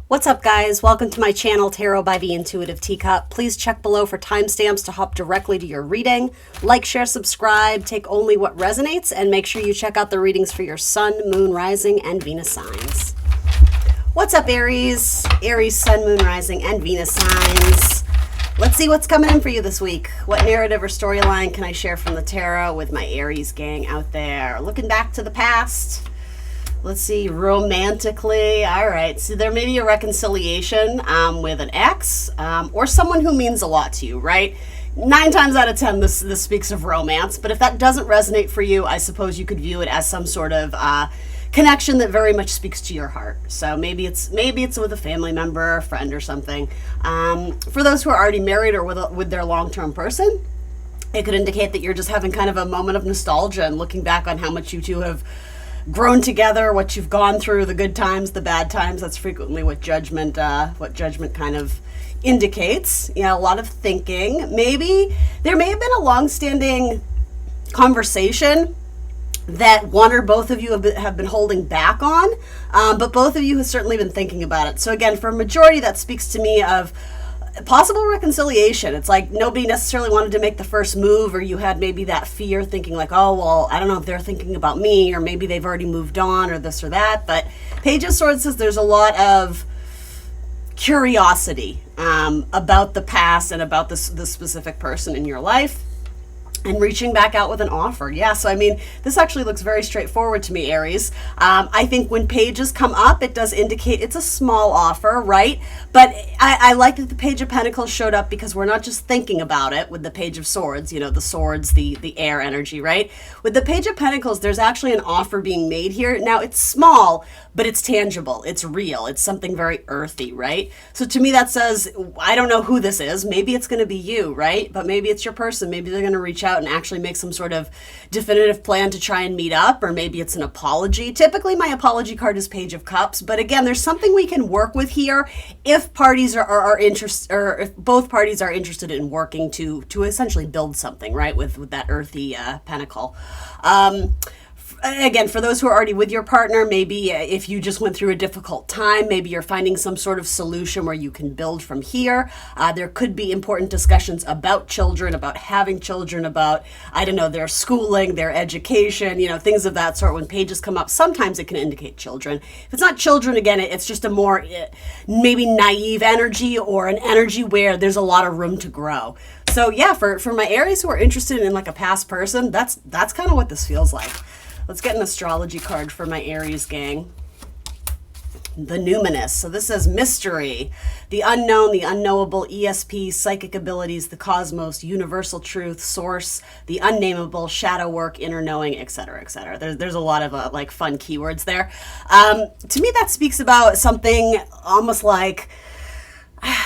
What's up, guys? Welcome to my channel, Tarot by the Intuitive Teacup. Please check below for timestamps to hop directly to your reading. Like, share, subscribe, take only what resonates, and make sure you check out the readings for your Sun, Moon, Rising, and Venus signs. What's up, Aries? Aries, Sun, Moon, Rising, and Venus signs. Let's see what's coming in for you this week. What narrative or storyline can I share from the tarot with my Aries gang out there? Looking back to the past. Let's see, romantically. All right, so there may be a reconciliation with an ex or someone who means a lot to you, right? 9 times out of 10, this speaks of romance. But if that doesn't resonate for you, I suppose you could view it as some sort of connection that very much speaks to your heart. So maybe it's with a family member, a friend, or something. For those who are already married or with their long-term person, it could indicate that you're just having kind of a moment of nostalgia and looking back on how much you two have grown together, what you've gone through, the good times, the bad times. That's frequently what judgment kind of indicates. A lot of thinking. Maybe there may have been a long-standing conversation that one or both of you have been holding back on, but both of you have certainly been thinking about it. So again, for a majority, that speaks to me of possible reconciliation. It's like nobody necessarily wanted to make the first move, or you had maybe that fear thinking like, oh, well, I don't know if they're thinking about me, or maybe they've already moved on, or this or that. But Page of Swords says there's a lot of curiosity about the past and about the specific person in your life, and reaching back out with an offer. Yeah, so I mean, this actually looks very straightforward to me, Aries. I think when pages come up, it does indicate it's a small offer, right? But I like that the Page of Pentacles showed up because we're not just thinking about it with the Page of Swords, the swords, the air energy, right? With the Page of Pentacles, there's actually an offer being made here. Now, it's small, but it's tangible. It's real. It's something very earthy, right? So to me, that says, I don't know who this is. Maybe it's going to be you, right? But maybe it's your person. Maybe they're going to reach out and actually make some sort of definitive plan to try and meet up, or maybe it's an apology. Typically, my apology card is Page of Cups, but again, there's something we can work with here if parties are interested, or if both parties are interested in working to essentially build something, right? With that earthy pentacle. Again, for those who are already with your partner, maybe if you just went through a difficult time, maybe you're finding some sort of solution where you can build from here. There could be important discussions about children, about having children, about, I don't know, their schooling, their education, things of that sort. When pages come up, sometimes it can indicate children. If it's not children, again, it's just a more maybe naive energy, or an energy where there's a lot of room to grow. So yeah, for my Aries who are interested in like a past person, that's kind of what this feels like. Let's get an astrology card for my Aries gang. The Numinous. So this says mystery, the unknown, the unknowable, ESP, psychic abilities, the cosmos, universal truth, source, the unnameable, shadow work, inner knowing, etc., etc. There's a lot of like fun keywords there. To me, that speaks about something almost like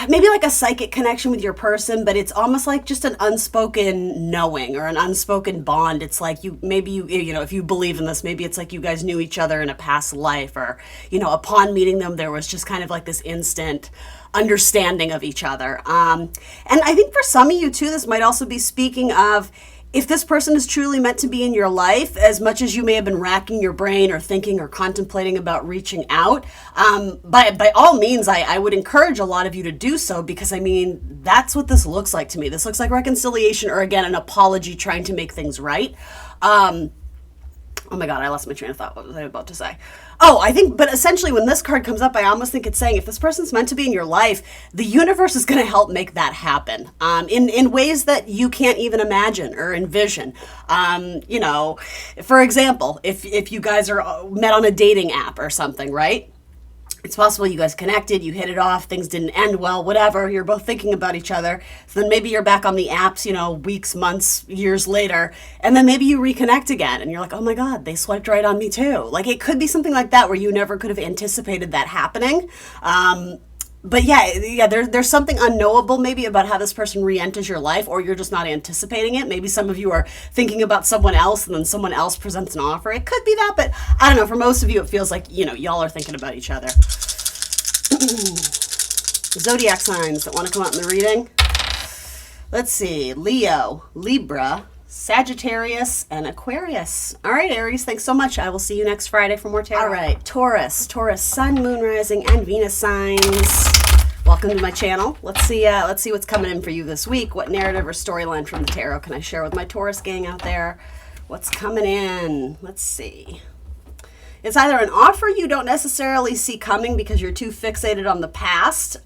maybe like a psychic connection with your person, but it's almost like just an unspoken knowing or an unspoken bond. It's like if you believe in this, maybe it's like you guys knew each other in a past life, or, upon meeting them, there was just kind of like this instant understanding of each other. And I think for some of you too, this might also be speaking of, if this person is truly meant to be in your life, as much as you may have been racking your brain or thinking or contemplating about reaching out, by all means, I would encourage a lot of you to do so, because that's what this looks like to me. This looks like reconciliation, or again, an apology trying to make things right. Oh my God, I lost my train of thought. What was I about to say? But essentially when this card comes up, I almost think it's saying if this person's meant to be in your life, the universe is going to help make that happen in ways that you can't even imagine or envision. For example, if you guys are met on a dating app or something, right? It's possible you guys connected, you hit it off, things didn't end well, whatever, you're both thinking about each other. So then maybe you're back on the apps, weeks, months, years later, and then maybe you reconnect again and you're like, oh my God, they swiped right on me too. Like, it could be something like that where you never could have anticipated that happening. But yeah, there's something unknowable maybe about how this person re-enters your life, or you're just not anticipating it. Maybe some of you are thinking about someone else and then someone else presents an offer. It could be that, but I don't know. For most of you, it feels like, y'all are thinking about each other. Zodiac signs that want to come out in the reading. Let's see. Leo, Libra, Sagittarius, and Aquarius. All right, Aries, thanks so much. I will see you next Friday for more tarot. All right, Taurus, Sun, Moon, Rising, and Venus signs. Welcome to my channel. Let's see what's coming in for you this week. What narrative or storyline from the tarot can I share with my Taurus gang out there? What's coming in? Let's see. It's either an offer you don't necessarily see coming because you're too fixated on the past,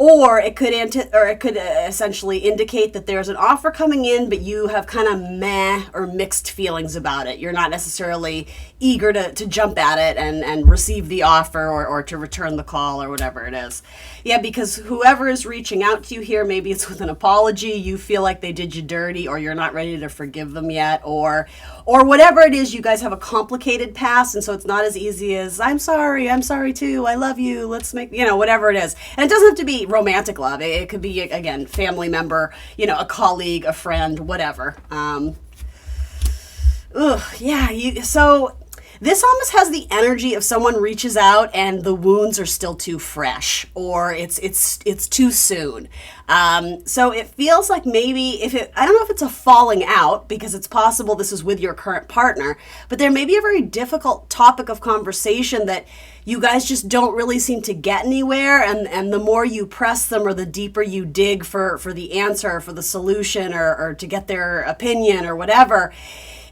or it could essentially indicate that there's an offer coming in, but you have kind of meh or mixed feelings about it. You're not necessarily eager to jump at it and receive the offer or to return the call or whatever it is. Yeah, because whoever is reaching out to you here, maybe it's with an apology, you feel like they did you dirty, or you're not ready to forgive them yet, or whatever it is, you guys have a complicated past, and so it's not as easy as, I'm sorry too, I love you, let's make, whatever it is. And it doesn't have to be romantic love. It could be, again, family member, a colleague, a friend, whatever. So this almost has the energy of someone reaches out and the wounds are still too fresh, or it's too soon. So it feels like maybe I don't know if it's a falling out, because it's possible this is with your current partner, but there may be a very difficult topic of conversation that you guys just don't really seem to get anywhere, and the more you press them or the deeper you dig for the answer, for the solution, or to get their opinion or whatever,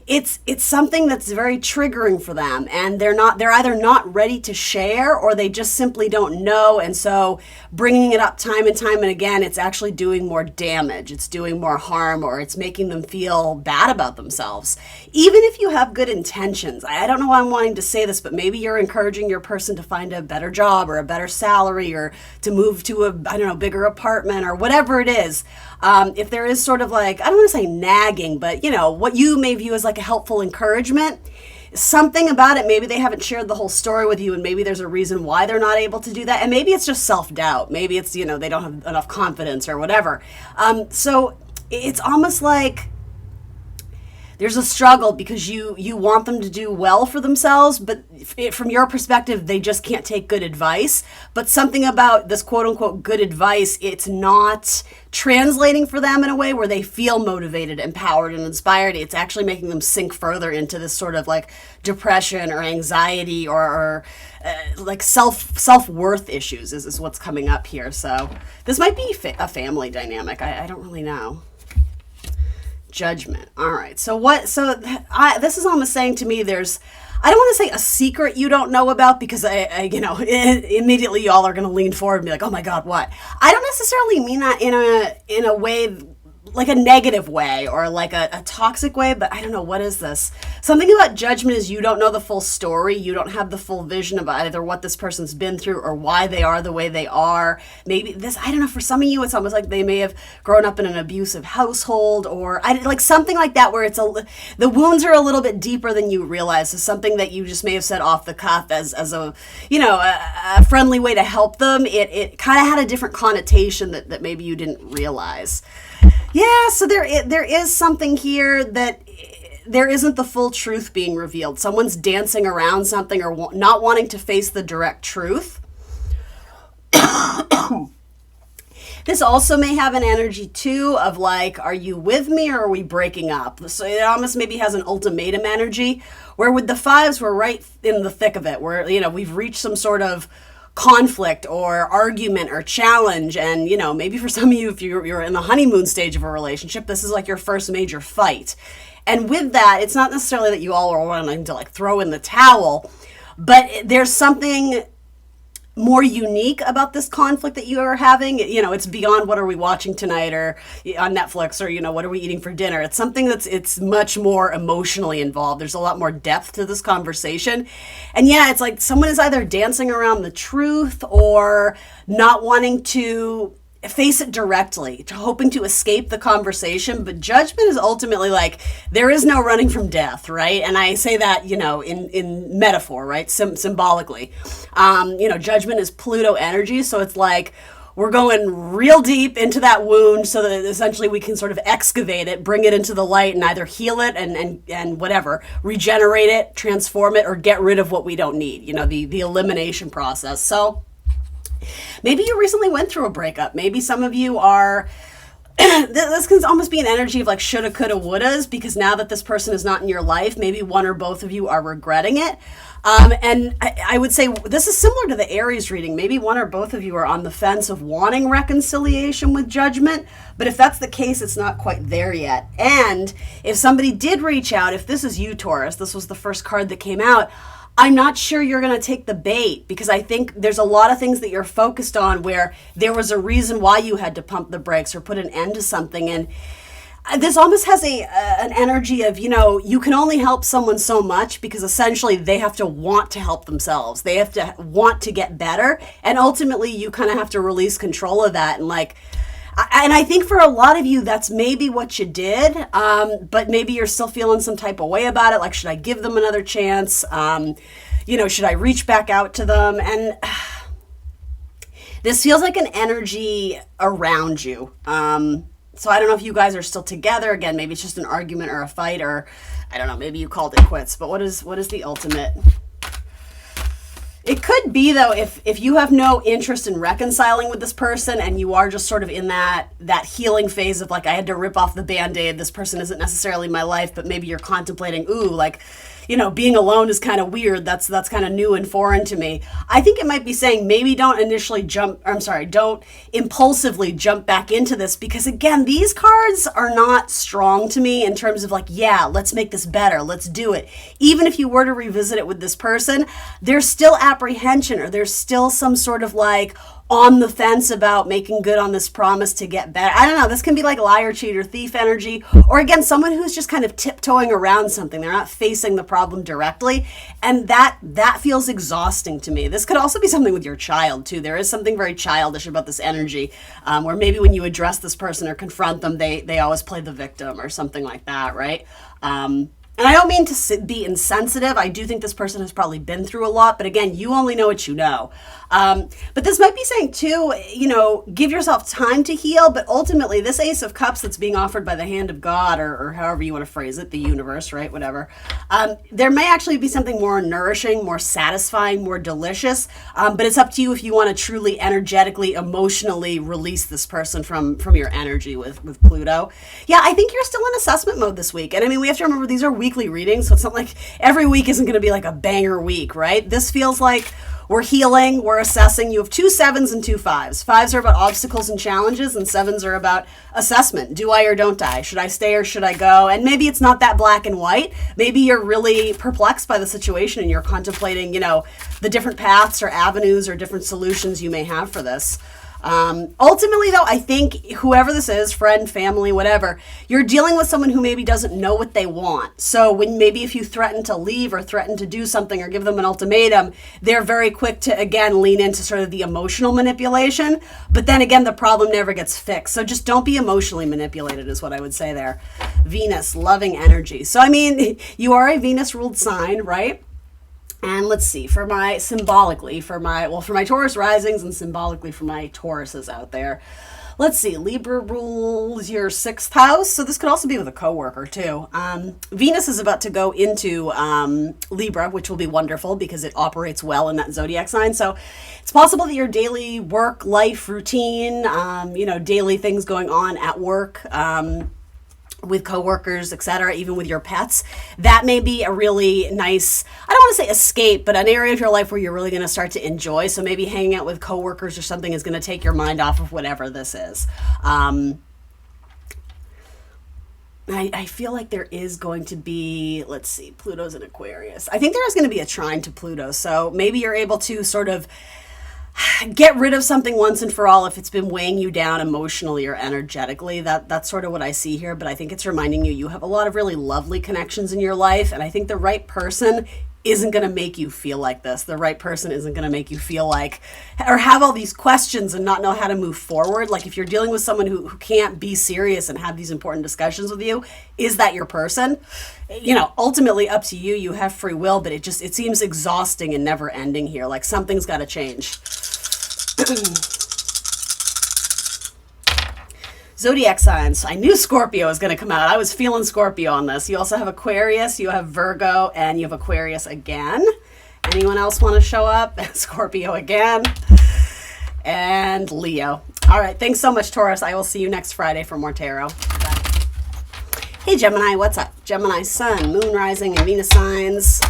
it's something that's very triggering for them, and they're either not ready to share, or they just simply don't know. And so bringing it up time and again, it's actually doing more damage, it's doing more harm, or it's making them feel bad about themselves. Even if you have good intentions, I don't know why I'm wanting to say this, but maybe you're encouraging your person to find a better job or a better salary, or to move to a, bigger apartment, or whatever it is. If there is sort of like, I don't want to say nagging, but what you may view as like a helpful encouragement, something about it, maybe they haven't shared the whole story with you, and maybe there's a reason why they're not able to do that, and maybe it's just self-doubt, maybe it's, they don't have enough confidence or whatever. So it's almost like there's a struggle because you want them to do well for themselves, but from your perspective, they just can't take good advice. But something about this quote-unquote good advice, it's not translating for them in a way where they feel motivated, empowered, and inspired. It's actually making them sink further into this sort of like depression or anxiety or like self-worth issues is what's coming up here. So this might be a family dynamic. I don't really know. Judgment. All right. This is almost saying to me, I don't want to say a secret you don't know about, because immediately y'all are going to lean forward and be like, oh my God, what? I don't necessarily mean that in a way, like a negative way, or like a toxic way, but I don't know, what is this? Something about judgment is you don't know the full story. You don't have the full vision about either what this person's been through or why they are the way they are. Maybe I don't know, for some of you, it's almost like they may have grown up in an abusive household, or like something like that, where the wounds are a little bit deeper than you realize. So something that you just may have said off the cuff as a friendly way to help them. It kind of had a different connotation that maybe you didn't realize. Yeah, so there is something here that there isn't the full truth being revealed. Someone's dancing around something or not wanting to face the direct truth. This also may have an energy too of like, are you with me or are we breaking up? So it almost maybe has an ultimatum energy, where with the fives, we're right in the thick of it, where we've reached some sort of conflict or argument or challenge, and maybe for some of you, if you're in the honeymoon stage of a relationship, this is like your first major fight. And with that, it's not necessarily that you all are wanting to like throw in the towel, but there's something more unique about this conflict that you are having. It's beyond what are we watching tonight, or on Netflix, or what are we eating for dinner. It's something it's much more emotionally involved. There's a lot more depth to this conversation. And yeah, it's like someone is either dancing around the truth or not wanting to face it directly, hoping to escape the conversation. But judgment is ultimately like, there is no running from death, right? And I say that, in metaphor, right? Symbolically. Judgment is Pluto energy. So it's like, we're going real deep into that wound so that essentially we can sort of excavate it, bring it into the light, and either heal it and whatever, regenerate it, transform it, or get rid of what we don't need, the elimination process. So maybe you recently went through a breakup. Maybe some of you are this can almost be an energy of like shoulda, coulda, wouldas, because now that this person is not in your life, maybe one or both of you are regretting it. And I would say this is similar to the Aries reading. Maybe one or both of you are on the fence of wanting reconciliation with judgment, but if that's the case, it's not quite there yet. And if somebody did reach out, if this is you, Taurus, this was the first card that came out, I'm not sure you're going to take the bait, because I think there's a lot of things that you're focused on where there was a reason why you had to pump the brakes or put an end to something. And this almost has an energy of, you know, you can only help someone so much, because essentially they have to want to help themselves. They have to want to get better. And ultimately you kind of have to release control of that. And like, and I think for a lot of you, that's maybe what you did, but maybe you're still feeling some type of way about it. Like, should I give them another chance? You know, should I reach back out to them? And this feels like an energy around you. So I don't know if you guys are still together. Again, maybe it's just an argument or a fight, or I don't know, maybe you called it quits. But what is the ultimate? It could be, though, if you have no interest in reconciling with this person and you are just sort of in that healing phase of like, I had to rip off the Band-Aid, this person isn't necessarily my life, but maybe you're contemplating, ooh, like, you know, being alone is kind of weird. That's kind of new and foreign to me. I think it might be saying maybe don't don't impulsively jump back into this, because again, these cards are not strong to me in terms of like, yeah, let's make this better. Let's do it. Even if you were to revisit it with this person, there's still apprehension, or there's still some sort of like on the fence about making good on this promise to get better. I don't know. This can be like liar, cheater, thief energy, or again, someone who's just kind of tiptoeing around something. They're not facing the problem directly. And that feels exhausting to me. This could also be something with your child too. There is something very childish about this energy, where maybe when you address this person or confront them, they always play the victim or something like that, right? And I don't mean to be insensitive. I do think this person has probably been through a lot, but again, you only know what you know. But this might be saying too, you know, give yourself time to heal, but ultimately this Ace of Cups that's being offered by the hand of God, or however you want to phrase it, the universe, right? Whatever. There may actually be something more nourishing, more satisfying, more delicious, but it's up to you if you want to truly energetically, emotionally release this person from your energy with Pluto. Yeah, I think you're still in assessment mode this week. And I mean, we have to remember these are weekly readings, so it's not like every week isn't going to be like a banger week, right? This feels like we're healing, we're assessing. You have 2 7s and 2 5s. 5s are about obstacles and challenges, and 7s are about assessment. Do I or don't I? Should I stay or should I go? And maybe it's not that black and white. Maybe you're really perplexed by the situation and you're contemplating, you know, the different paths or avenues or different solutions you may have for this. Ultimately, though, I think whoever this is, friend, family, whatever, you're dealing with someone who maybe doesn't know what they want. So if you threaten to leave or threaten to do something or give them an ultimatum, they're very quick to, again, lean into sort of the emotional manipulation. But then again, the problem never gets fixed. So just don't be emotionally manipulated is what I would say there. Venus, loving energy. So, I mean, you are a Venus-ruled sign, right? And let's see, for my Taurus risings and symbolically for my Tauruses out there. Let's see, Libra rules your 6th house. So this could also be with a coworker too. Venus is about to go into Libra, which will be wonderful because it operates well in that zodiac sign. So it's possible that your daily work, life, routine, daily things going on at work, with coworkers, etc., even with your pets, that may be a really nice, I don't want to say escape, but an area of your life where you're really going to start to enjoy. So maybe hanging out with coworkers or something is going to take your mind off of whatever this is. I feel like there is going to be, let's see, Pluto's in Aquarius. I think there is going to be a trine to Pluto. So maybe you're able to sort of get rid of something once and for all if it's been weighing you down emotionally or energetically. That's sort of what I see here, but I think it's reminding you have a lot of really lovely connections in your life, and I think the right person isn't going to make you feel like this. The right person isn't going to make you feel like, or have all these questions and not know how to move forward. Like if you're dealing with someone who can't be serious and have these important discussions with you, is that your person? You know, ultimately up to you. You have free will, but it seems exhausting and never ending here. Like something's got to change. Zodiac signs. I knew Scorpio was going to come out. I was feeling Scorpio on this. You also have Aquarius, you have Virgo, and you have Aquarius again. Anyone else want to show up? Scorpio again. and Leo. All right, thanks so much, Taurus. I will see you next Friday for more tarot. Bye. Hey, Gemini, what's up? Gemini, Sun, Moon, Rising, and Venus signs.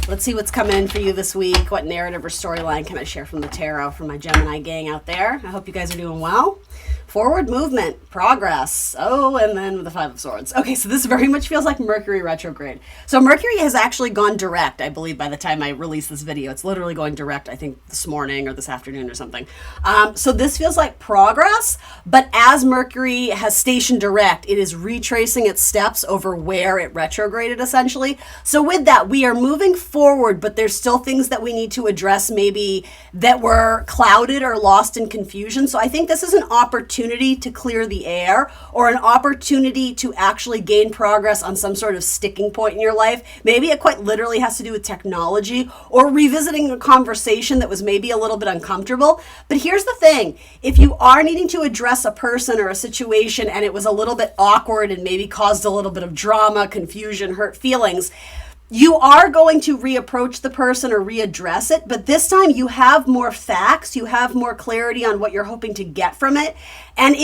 Let's see what's coming in for you this week. What narrative or storyline can I share from the tarot for my Gemini gang out there? I hope you guys are doing well. Forward movement, progress. Oh, and then the Five of Swords. Okay, so this very much feels like Mercury retrograde. So Mercury has actually gone direct, I believe, by the time I release this video. It's literally going direct, I think, this morning or this afternoon or something. So this feels like progress, but as Mercury has stationed direct, it is retracing its steps over where it retrograded, essentially. So with that, we are moving forward, but there's still things that we need to address, maybe that were clouded or lost in confusion. So I think this is an opportunity to clear the air, or an opportunity to actually gain progress on some sort of sticking point in your life. Maybe it quite literally has to do with technology or revisiting a conversation that was maybe a little bit uncomfortable. But here's the thing. If you are needing to address a person or a situation and it was a little bit awkward and maybe caused a little bit of drama, confusion, hurt feelings, you are going to reapproach the person or readdress it, but this time you have more facts, you have more clarity on what you're hoping to get from it. And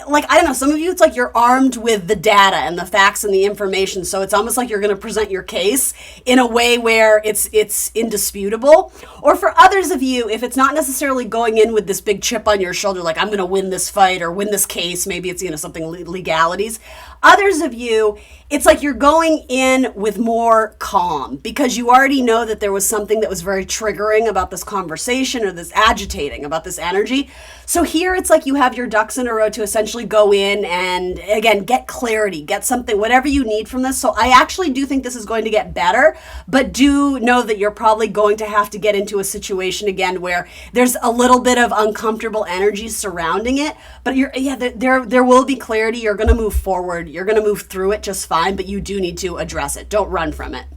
like, I don't know, some of you, it's like you're armed with the data and the facts and the information. So it's almost like you're going to present your case in a way where it's indisputable. Or for others of you, if it's not necessarily going in with this big chip on your shoulder, like I'm going to win this fight or win this case, maybe it's, something legalities. Others of you, it's like you're going in with more calm because you already know that there was something that was very triggering about this conversation or this agitating about this energy. So here it's like you have your ducks in a row to essentially go in and, again, get clarity, get something, whatever you need from this. So I actually do think this is going to get better, but do know that you're probably going to have to get into a situation again where there's a little bit of uncomfortable energy surrounding it. But there will be clarity. You're going to move forward. You're going to move through it just fine, but you do need to address it. Don't run from it.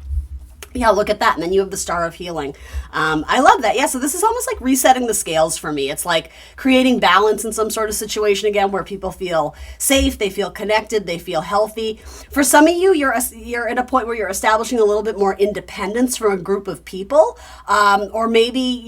Yeah, look at that. And then you have the Star of Healing. I love that. Yeah, so this is almost like resetting the scales for me. It's like creating balance in some sort of situation again where people feel safe, they feel connected, they feel healthy. For some of you, you're at a point where you're establishing a little bit more independence from a group of people. Or maybe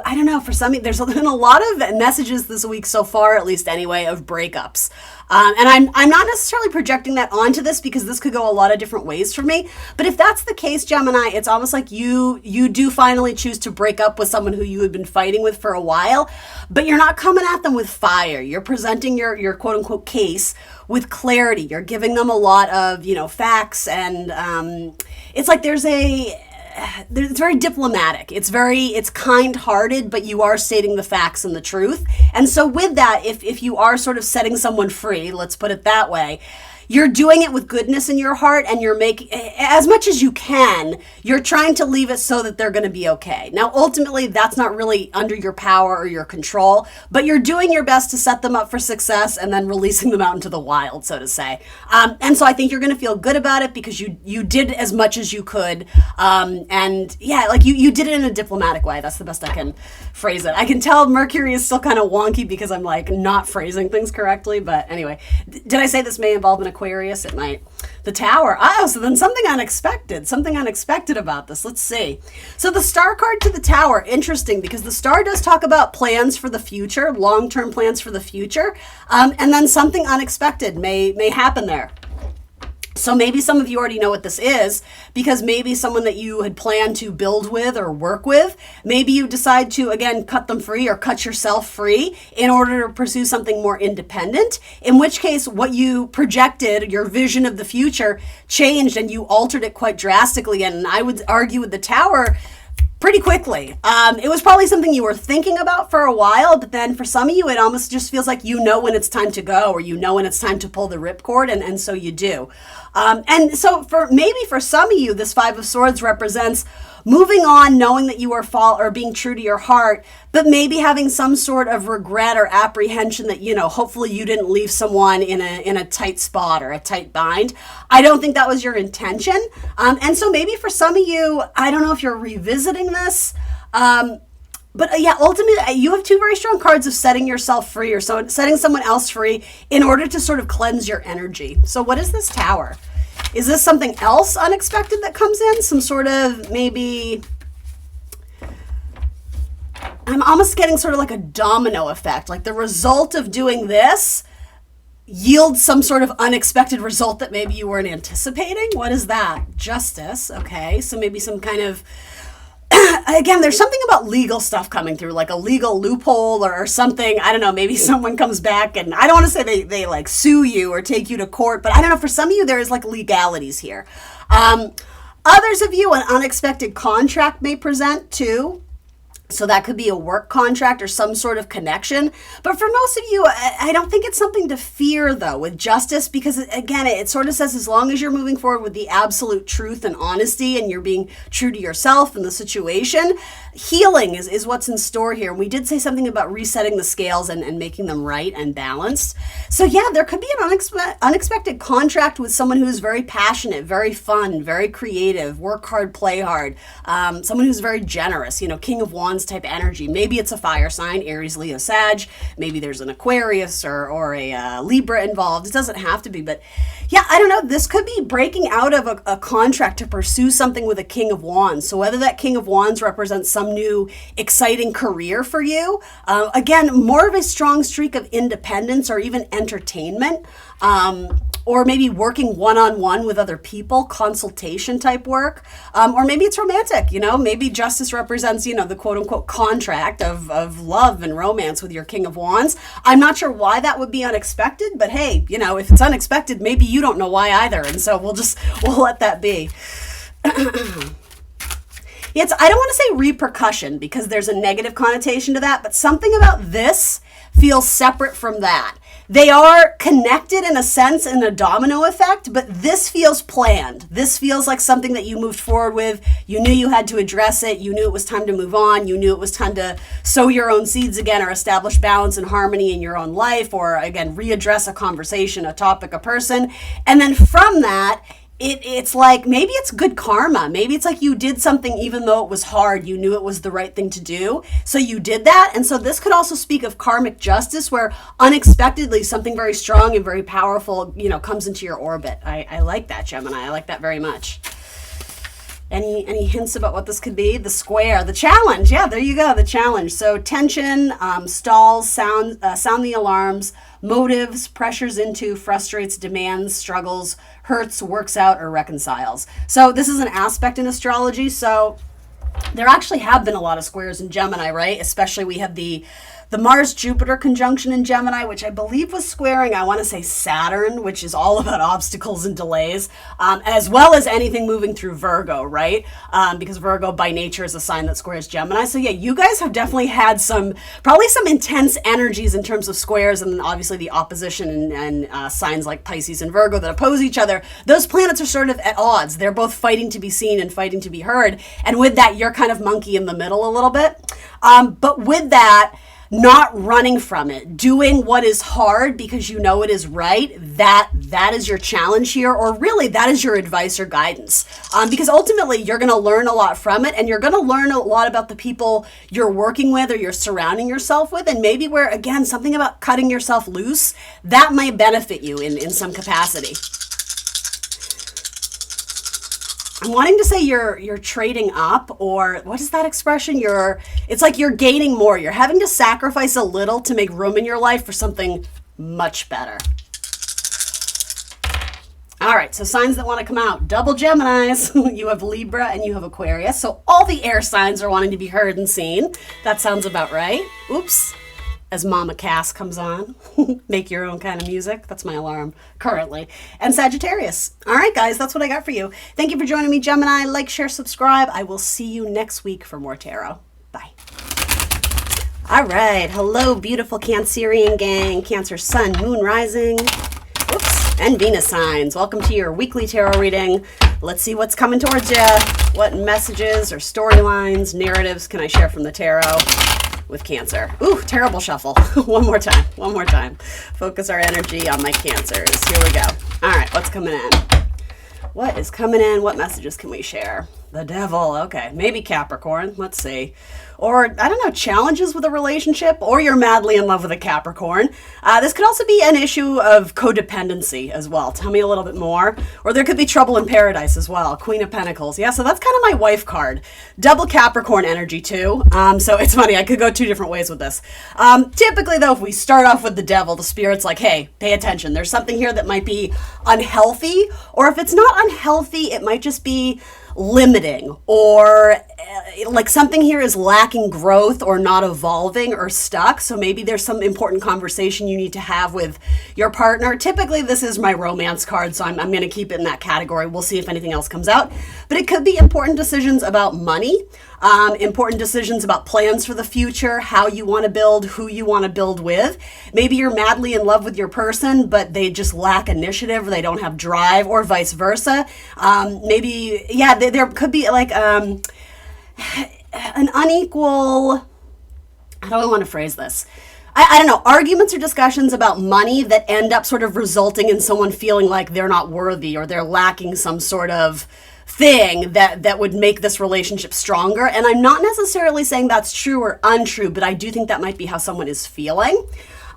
I don't know, for some of you, there's been a lot of messages this week so far, at least anyway, of breakups. And I'm not necessarily projecting that onto this because this could go a lot of different ways for me. But if that's the case, Gemini, it's almost like you do finally choose to break up with someone who you had been fighting with for a while, but you're not coming at them with fire. You're presenting your quote unquote case with clarity. You're giving them a lot of, facts, and it's like it's very diplomatic. It's kind-hearted, but you are stating the facts and the truth. And so with that, if you are sort of setting someone free, let's put it that way, you're doing it with goodness in your heart, and you're making, as much as you can, you're trying to leave it so that they're going to be okay. Now, ultimately, that's not really under your power or your control, but you're doing your best to set them up for success and then releasing them out into the wild, so to say. And so I think you're going to feel good about it because you did as much as you could. And yeah, like you did it in a diplomatic way. That's the best I can phrase it. I can tell Mercury is still kind of wonky because I'm like not phrasing things correctly. But anyway, did I say this may involve an Aquarius? It might. The Tower. Oh, so then something unexpected about this. Let's see. So the Star card to the Tower, interesting because the Star does talk about plans for the future, long-term plans for the future, and then something unexpected may happen there. So maybe some of you already know what this is because maybe someone that you had planned to build with or work with, maybe you decide to, again, cut them free or cut yourself free in order to pursue something more independent, in which case what you projected, your vision of the future, changed and you altered it quite drastically. And I would argue with the Tower, pretty quickly. It was probably something you were thinking about for a while, but then for some of you, it almost just feels like you know when it's time to go, or you know when it's time to pull the ripcord, and so you do. And so for some of you, this Five of Swords represents moving on, knowing that you are being true to your heart, but maybe having some sort of regret or apprehension that, hopefully you didn't leave someone in a tight spot or a tight bind. I don't think that was your intention. And so maybe for some of you, I don't know if you're revisiting this, but yeah, ultimately you have two very strong cards of setting yourself free or setting someone else free in order to sort of cleanse your energy. So what is this Tower? Is this something else unexpected that comes in? Some sort of maybe I'm almost getting sort of like a domino effect. Like the result of doing this yields some sort of unexpected result that maybe you weren't anticipating. What is that? Justice. Okay. So maybe some kind of, again, there's something about legal stuff coming through, like a legal loophole or something. I don't know. Maybe someone comes back and I don't want to say they like sue you or take you to court, but I don't know. For some of you, there is like legalities here. Others of you, an unexpected contract may present too. So that could be a work contract or some sort of connection. But for most of you, I don't think it's something to fear, though, with justice, because, again, it sort of says as long as you're moving forward with the absolute truth and honesty and you're being true to yourself and the situation, healing is what's in store here. And we did say something about resetting the scales and making them right and balanced. So, yeah, there could be an unexpected contract with someone who is very passionate, very fun, very creative, work hard, play hard, someone who's very generous, King of Wands type energy. Maybe it's a fire sign, Aries, Leo, Sag. Maybe there's an Aquarius or a Libra involved. It doesn't have to be, but yeah, I don't know. This could be breaking out of a contract to pursue something with a King of Wands. So whether that King of Wands represents some new exciting career for you, again, more of a strong streak of independence or even entertainment, or maybe working one-on-one with other people, consultation type work, or maybe it's romantic, maybe justice represents, the quote-unquote contract of love and romance with your King of Wands. I'm not sure why that would be unexpected, but hey, if it's unexpected, maybe you don't know why either, and so we'll let that be. I don't want to say repercussion because there's a negative connotation to that, but something about this feels separate from that. They are connected in a sense in a domino effect, but this feels planned. This feels like something that you moved forward with. You knew you had to address it. You knew it was time to move on. You knew it was time to sow your own seeds again or establish balance and harmony in your own life or, again, readdress a conversation, a topic, a person. And then from that, it's like maybe it's good karma. Maybe it's like you did something even though it was hard. You knew it was the right thing to do. So you did that. And so this could also speak of karmic justice where unexpectedly something very strong and very powerful, comes into your orbit. I like that, Gemini. I like that very much. Any hints about what this could be? The square, the challenge. Yeah, there you go, the challenge. So tension, stalls, sound the alarms, motives, pressures into, frustrates, demands, struggles, hurts, works out, or reconciles. So this is an aspect in astrology. So there actually have been a lot of squares in Gemini, right? Especially we have the Mars-Jupiter conjunction in Gemini, which I believe was squaring, I want to say Saturn, which is all about obstacles and delays, as well as anything moving through Virgo, right? Because Virgo by nature is a sign that squares Gemini. So yeah, you guys have definitely had probably some intense energies in terms of squares, and then obviously the opposition and signs like Pisces and Virgo that oppose each other. Those planets are sort of at odds. They're both fighting to be seen and fighting to be heard. And with that, you're kind of monkey in the middle a little bit. But with that, not running from it, doing what is hard because you know it is right, that is your challenge here, or really that is your advice or guidance. Because ultimately you're going to learn a lot from it, and you're going to learn a lot about the people you're working with or you're surrounding yourself with, and maybe where, again, something about cutting yourself loose, that might benefit you in some capacity. I'm wanting to say you're trading up, or what is that expression? It's like you're gaining more. You're having to sacrifice a little to make room in your life for something much better. All right, so signs that want to come out. Double Geminis. You have Libra and you have Aquarius. So all the air signs are wanting to be heard and seen. That sounds about right. Oops. As Mama Cass comes on. Make your own kind of music. That's my alarm currently. And Sagittarius. All right, guys, that's what I got for you. Thank you for joining me, Gemini. Like, share, subscribe. I will see you next week for more tarot. Bye. All right. Hello, beautiful Cancerian gang. Cancer sun, moon rising. Oops. And Venus signs. Welcome to your weekly tarot reading. Let's see what's coming towards you. What messages or storylines, narratives can I share from the tarot with Cancer? Ooh, terrible shuffle. One more time. Focus our energy on my Cancers. Here we go. All right, what's coming in? What is coming in? What messages can we share? The Devil. Okay, maybe Capricorn. Let's see. or I don't know, challenges with a relationship, or you're madly in love with a Capricorn. This could also be an issue of codependency as well. Tell me a little bit more. Or there could be trouble in paradise as well. Queen of Pentacles. Yeah, so that's kind of my wife card. Double Capricorn energy too. So it's funny, I could go two different ways with this. Typically though, if we start off with the devil, the spirit's like, hey, pay attention. There's something here that might be unhealthy, or if it's not unhealthy, it might just be limiting, or like something here is lacking growth or not evolving or stuck. So maybe there's some important conversation you need to have with your partner. Typically this is my romance card, so I'm going to keep it in that category. We'll see if anything else comes out, but it could be important decisions about money, important decisions about plans for the future, how you want to build, who you want to build with. Maybe you're madly in love with your person, but they just lack initiative, or they don't have drive, or vice versa. Maybe, yeah, there could be like an unequal, how do I want to phrase this? I don't know, arguments or discussions about money that end up sort of resulting in someone feeling like they're not worthy, or they're lacking some sort of thing that would make this relationship stronger. And I'm not necessarily saying that's true or untrue, but I do think that might be how someone is feeling.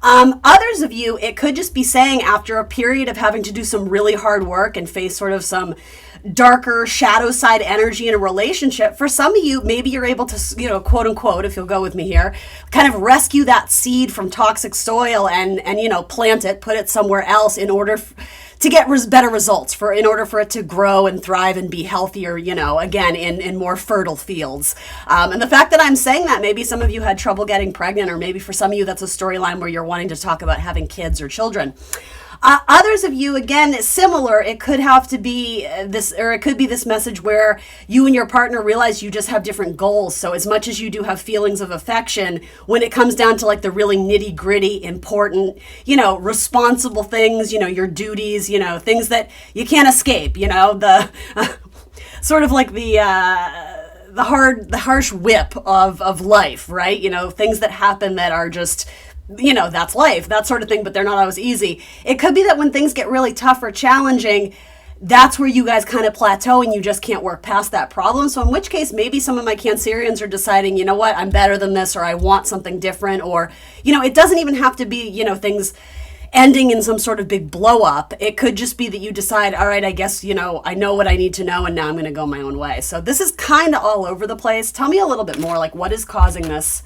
Others of you, it could just be saying, after a period of having to do some really hard work and face sort of some darker shadow side energy in a relationship, for some of you, maybe you're able to, you know, quote unquote, if you'll go with me here, kind of rescue that seed from toxic soil and you know, plant it, put it somewhere else in order to get better results, in order for it to grow and thrive and be healthier, you know, again, in more fertile fields. And the fact that I'm saying that, maybe some of you had trouble getting pregnant, or maybe for some of you that's a storyline where you're wanting to talk about having kids or children. Others of you, again, similar. It could have to be this, or it could be this message where you and your partner realize you just have different goals. So as much as you do have feelings of affection, when it comes down to like the really nitty gritty, important, you know, responsible things, you know, your duties, you know, things that you can't escape, you know, the sort of like the harsh whip of life, right? You know, things that happen that are just, you know, that's life, that sort of thing, but they're not always easy. It could be that when things get really tough or challenging, that's where you guys kind of plateau and you just can't work past that problem. So in which case, maybe some of my Cancerians are deciding, you know what, I'm better than this, or I want something different, or, you know, it doesn't even have to be, you know, things ending in some sort of big blow up. It could just be that you decide, all right, I guess, you know, I know what I need to know, and now I'm going to go my own way. So this is kind of all over the place. Tell me a little bit more, like, what is causing this?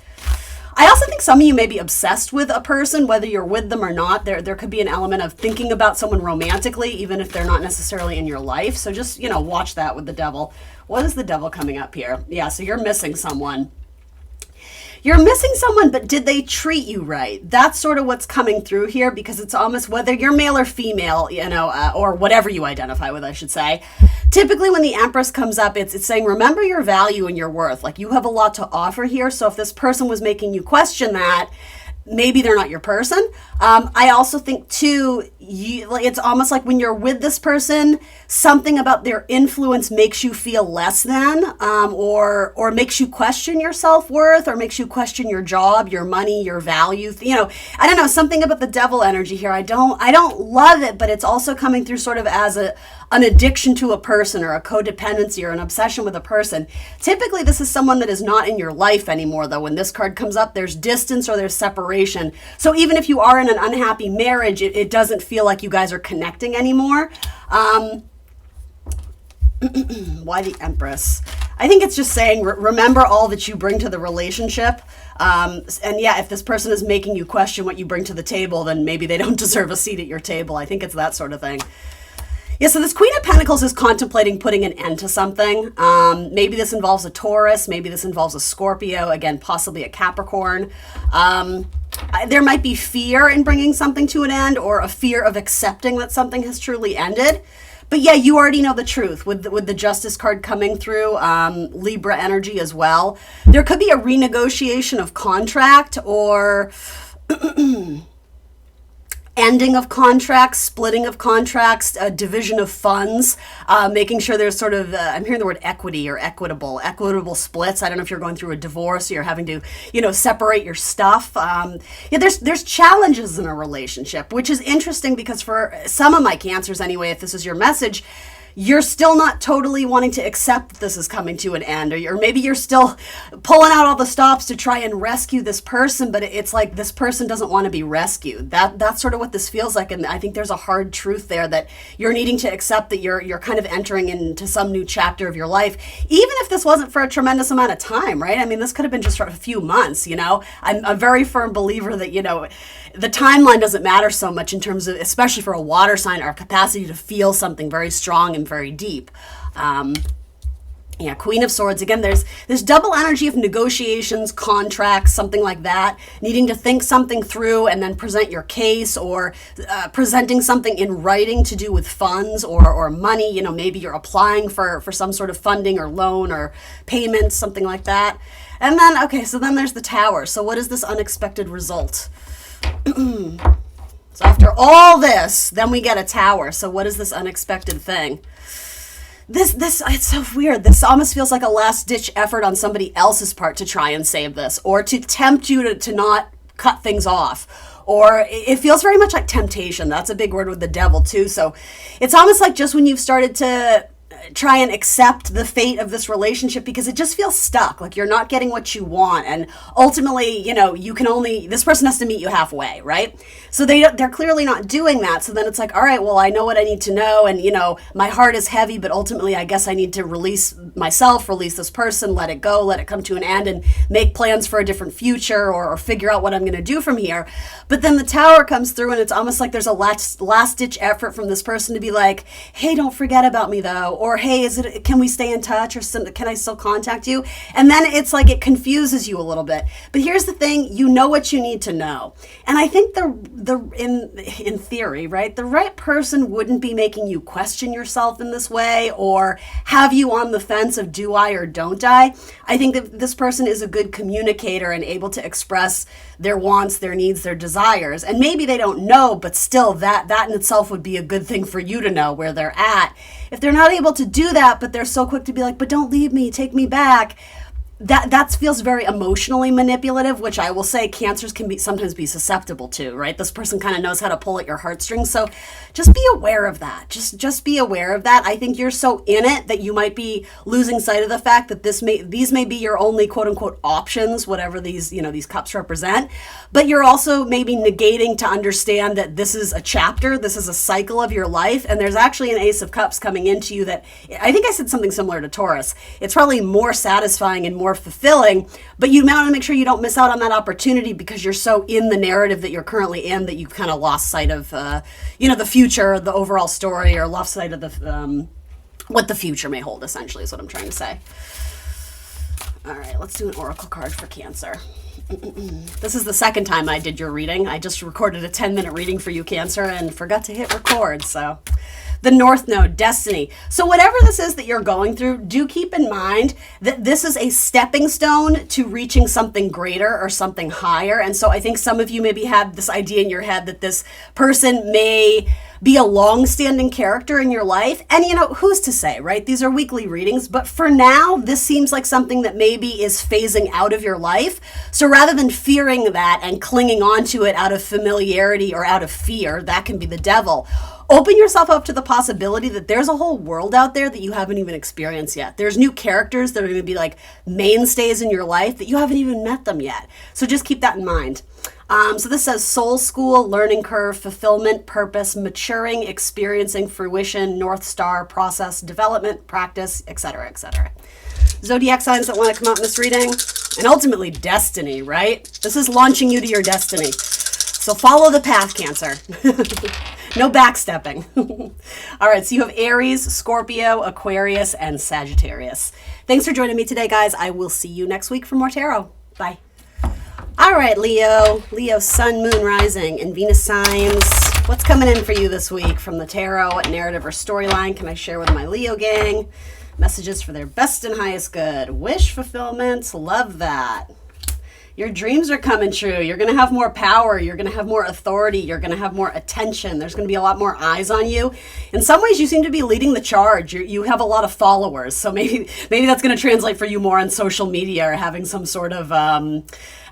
I also think some of you may be obsessed with a person, whether you're with them or not. There could be an element of thinking about someone romantically, even if they're not necessarily in your life. So just, you know, watch that with the devil. What is the devil coming up here? Yeah, so you're missing someone. You're missing someone, but did they treat you right? That's sort of what's coming through here, because it's almost, whether you're male or female, you know, or whatever you identify with, I should say. Typically when the Empress comes up, it's saying, remember your value and your worth. Like, you have a lot to offer here. So if this person was making you question that, maybe they're not your person. I also think too, it's almost like when you're with this person, something about their influence makes you feel less than, or makes you question your self-worth, or makes you question your job, your money, your value. You know, I don't know, something about the devil energy here. I don't love it, but it's also coming through sort of as an addiction to a person, or a codependency, or an obsession with a person. Typically, this is someone that is not in your life anymore, though. When this card comes up, there's distance or there's separation. So even if you are in an unhappy marriage, it doesn't feel like you guys are connecting anymore. Why the Empress? I think it's just saying, remember all that you bring to the relationship. And yeah, if this person is making you question what you bring to the table, then maybe they don't deserve a seat at your table. I think it's that sort of thing. Yeah, so this Queen of Pentacles is contemplating putting an end to something. Maybe this involves a Taurus. Maybe this involves a Scorpio. Again, possibly a Capricorn. There might be fear in bringing something to an end, or a fear of accepting that something has truly ended. But yeah, you already know the truth with the Justice card coming through, Libra energy as well. There could be a renegotiation of contract, or ending of contracts, splitting of contracts, division of funds, making sure there's sort of, I'm hearing the word equity or equitable splits. I don't know if you're going through a divorce, or you're having to, you know, separate your stuff. Yeah, there's challenges in a relationship, which is interesting, because for some of my Cancers anyway, if this is your message, you're still not totally wanting to accept that this is coming to an end, or maybe you're still pulling out all the stops to try and rescue this person, but it's like this person doesn't want to be rescued. That's sort of what this feels like, and I think there's a hard truth there that you're needing to accept that you're kind of entering into some new chapter of your life, even if this wasn't for a tremendous amount of time, right? I mean, this could have been just for a few months, you know? I'm a very firm believer that, you know, the timeline doesn't matter so much in terms of, especially for a water sign, our capacity to feel something very strong and very deep. Yeah, Queen of Swords. Again, there's this double energy of negotiations, contracts, something like that, needing to think something through and then present your case, or presenting something in writing to do with funds or money. You know, maybe you're applying for some sort of funding or loan or payments, something like that. And then, okay, so then there's the Tower. So what is this unexpected result? So after all this, then we get a Tower. So what is this unexpected thing? This it's so weird. This almost feels like a last-ditch effort on somebody else's part to try and save this, or to tempt you to not cut things off. Or it feels very much like temptation. That's a big word with the devil too. So it's almost like just when you've started to try and accept the fate of this relationship, because it just feels stuck, like you're not getting what you want, and ultimately, you know, this person has to meet you halfway, right? So they're clearly not doing that. So then it's like, all right, well, I know what I need to know, and you know, my heart is heavy, but ultimately I guess I need to release myself, release this person, let it go, let it come to an end, and make plans for a different future, or figure out what I'm going to do from here. But then the Tower comes through, and it's almost like there's a last ditch effort from this person to be like, hey, don't forget about me though, or hey, can we stay in touch, or can I still contact you? And then it's like it confuses you a little bit. But here's the thing, you know what you need to know. And I think in theory, right, the right person wouldn't be making you question yourself in this way, or have you on the fence of do I or don't I. I think that this person is a good communicator and able to express their wants, their needs, their desires. And maybe they don't know, but still that in itself would be a good thing for you to know where they're at. If they're not able to do that, but they're so quick to be like, but don't leave me, take me back, that feels very emotionally manipulative, which I will say Cancers can sometimes be susceptible to, right? This person kind of knows how to pull at your heartstrings. So just be aware of that. Just be aware of that. I think you're so in it that you might be losing sight of the fact that these may be your only quote unquote options, whatever these cups represent. But you're also maybe negating to understand that this is a chapter, this is a cycle of your life, and there's actually an Ace of Cups coming into you that, I think I said something similar to Taurus. It's probably more satisfying and more fulfilling, but you want to make sure you don't miss out on that opportunity because you're so in the narrative that you're currently in that you've kind of lost sight of the future, the overall story, or lost sight of the what the future may hold, essentially, is what I'm trying to say. All right, let's do an oracle card for Cancer. This is the second time I did your reading. I just recorded a 10-minute reading for you, Cancer, and forgot to hit record, so... The North Node, Destiny. So whatever this is that you're going through, do keep in mind that this is a stepping stone to reaching something greater or something higher. And so I think some of you maybe had this idea in your head that this person may be a long-standing character in your life. And who's to say, right? These are weekly readings, but for now, this seems like something that maybe is phasing out of your life. So rather than fearing that and clinging onto it out of familiarity or out of fear, that can be the devil. Open yourself up to the possibility that there's a whole world out there that you haven't even experienced yet. There's new characters that are going to be like mainstays in your life that you haven't even met them yet. So just keep that in mind. So this says soul school, learning curve, fulfillment, purpose, maturing, experiencing, fruition, North Star, process, development, practice, etc., etc. Zodiac signs that want to come out in this reading, and ultimately destiny, right? This is launching you to your destiny. So follow the path, Cancer. No backstepping. All right, so you have Aries, Scorpio, Aquarius, and Sagittarius. Thanks for joining me today, guys. I will see you next week for more tarot. Bye. All right, Leo, Sun, Moon, Rising, and Venus signs. What's coming in for you this week from the tarot? What narrative or storyline can I share with my Leo gang? Messages for their best and highest good. Wish fulfillment. Love that. Your dreams are coming true. You're going to have more power. You're going to have more authority. You're going to have more attention. There's going to be a lot more eyes on you. In some ways, you seem to be leading the charge. You have a lot of followers. So maybe that's going to translate for you more on social media, or having some sort of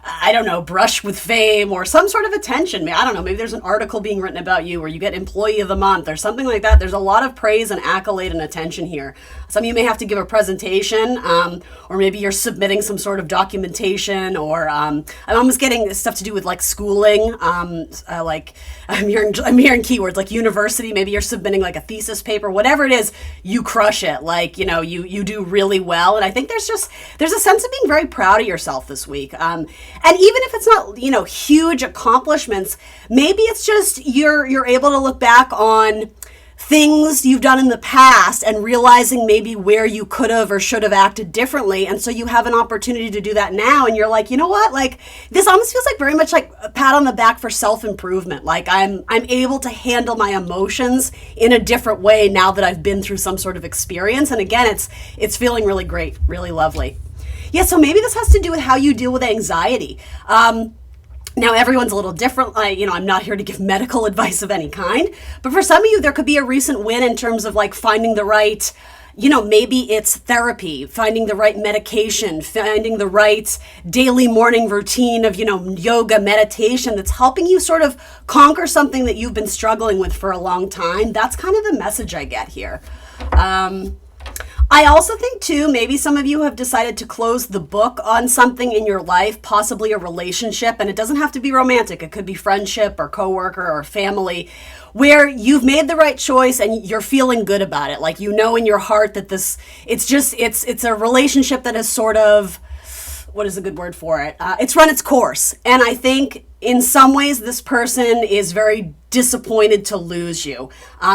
I don't know, brush with fame or some sort of attention. I don't know, maybe there's an article being written about you or you get employee of the month or something like that. There's a lot of praise and accolade and attention here. Some of you may have to give a presentation, or maybe you're submitting some sort of documentation, or I'm almost getting stuff to do with like schooling. Like I'm hearing keywords like university. Maybe you're submitting like a thesis paper, whatever it is, you crush it. Like, you do really well. And I think there's a sense of being very proud of yourself this week. And even if it's not, huge accomplishments, maybe it's just you're able to look back on things you've done in the past and realizing maybe where you could have or should have acted differently. And so you have an opportunity to do that now. And you're like, you know what? Like, this almost feels like very much like a pat on the back for self-improvement. Like I'm able to handle my emotions in a different way now that I've been through some sort of experience. And again, it's feeling really great, really lovely. Yeah, so maybe this has to do with how you deal with anxiety. Now, everyone's a little different. I'm not here to give medical advice of any kind. But for some of you, there could be a recent win in terms of like finding the right, maybe it's therapy, finding the right medication, finding the right daily morning routine of, yoga, meditation that's helping you sort of conquer something that you've been struggling with for a long time. That's kind of the message I get here. I also think, too, maybe some of you have decided to close the book on something in your life, possibly a relationship, and it doesn't have to be romantic. It could be friendship or coworker or family, where you've made the right choice and you're feeling good about it. Like, in your heart that it's a relationship that is sort of, what is a good word for it? It's run its course. And I think in some ways this person is very disappointed to lose you.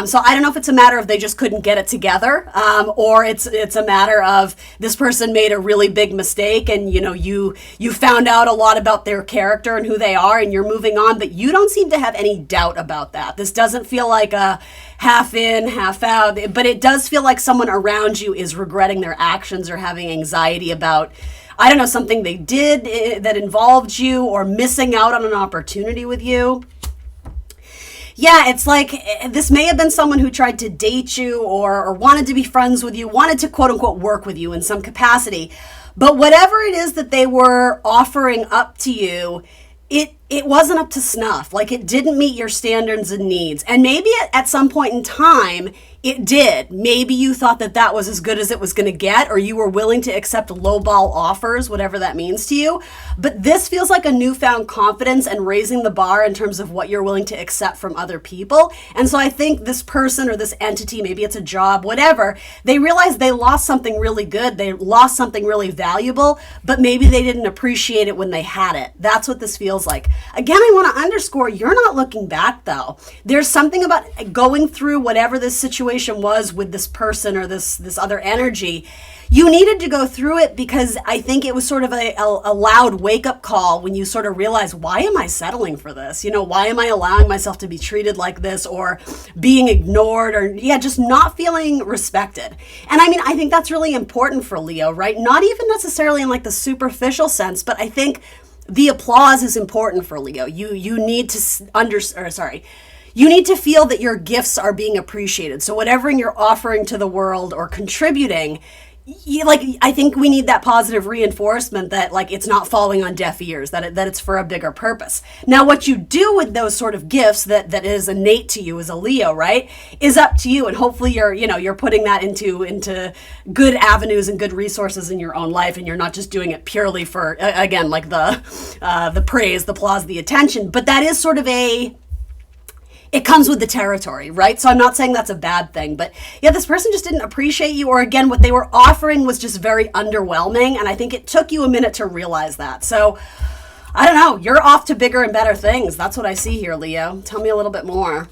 So I don't know if it's a matter of they just couldn't get it together, or it's a matter of this person made a really big mistake and you found out a lot about their character and who they are and you're moving on, but you don't seem to have any doubt about that. This doesn't feel like a half in, half out, but it does feel like someone around you is regretting their actions or having anxiety about, I don't know, something they did that involved you or missing out on an opportunity with you. Yeah, it's like this may have been someone who tried to date you or wanted to be friends with you, wanted to quote unquote work with you in some capacity. But whatever it is that they were offering up to you, it wasn't up to snuff. Like it didn't meet your standards and needs. And maybe at some point in time, it did. Maybe you thought that was as good as it was going to get, or you were willing to accept lowball offers, whatever that means to you. But this feels like a newfound confidence and raising the bar in terms of what you're willing to accept from other people. And so I think this person or this entity, maybe it's a job, whatever, they realized they lost something really good. They lost something really valuable, but maybe they didn't appreciate it when they had it. That's what this feels like. Again, I want to underscore, you're not looking back though. There's something about going through whatever this situation was with this person or this other energy. You needed to go through it because I think it was sort of a loud wake-up call when you sort of realize, why am I settling for this? Why am I allowing myself to be treated like this or being ignored or, just not feeling respected? And I think that's really important for Leo, right? Not even necessarily in like the superficial sense, but I think the applause is important for Leo. You need to you need to feel that your gifts are being appreciated. So whatever you're offering to the world or contributing, I think we need that positive reinforcement that it's not falling on deaf ears, that it's for a bigger purpose. Now, what you do with those sort of gifts that is innate to you as a Leo, right, is up to you. And hopefully you're putting that into good avenues and good resources in your own life, and you're not just doing it purely for, again, like the praise, the applause, the attention. But that is sort of it comes with the territory, right? So I'm not saying that's a bad thing, but this person just didn't appreciate you, or again, what they were offering was just very underwhelming, and I think it took you a minute to realize that. So, I don't know, you're off to bigger and better things. That's what I see here, Leo. Tell me a little bit more.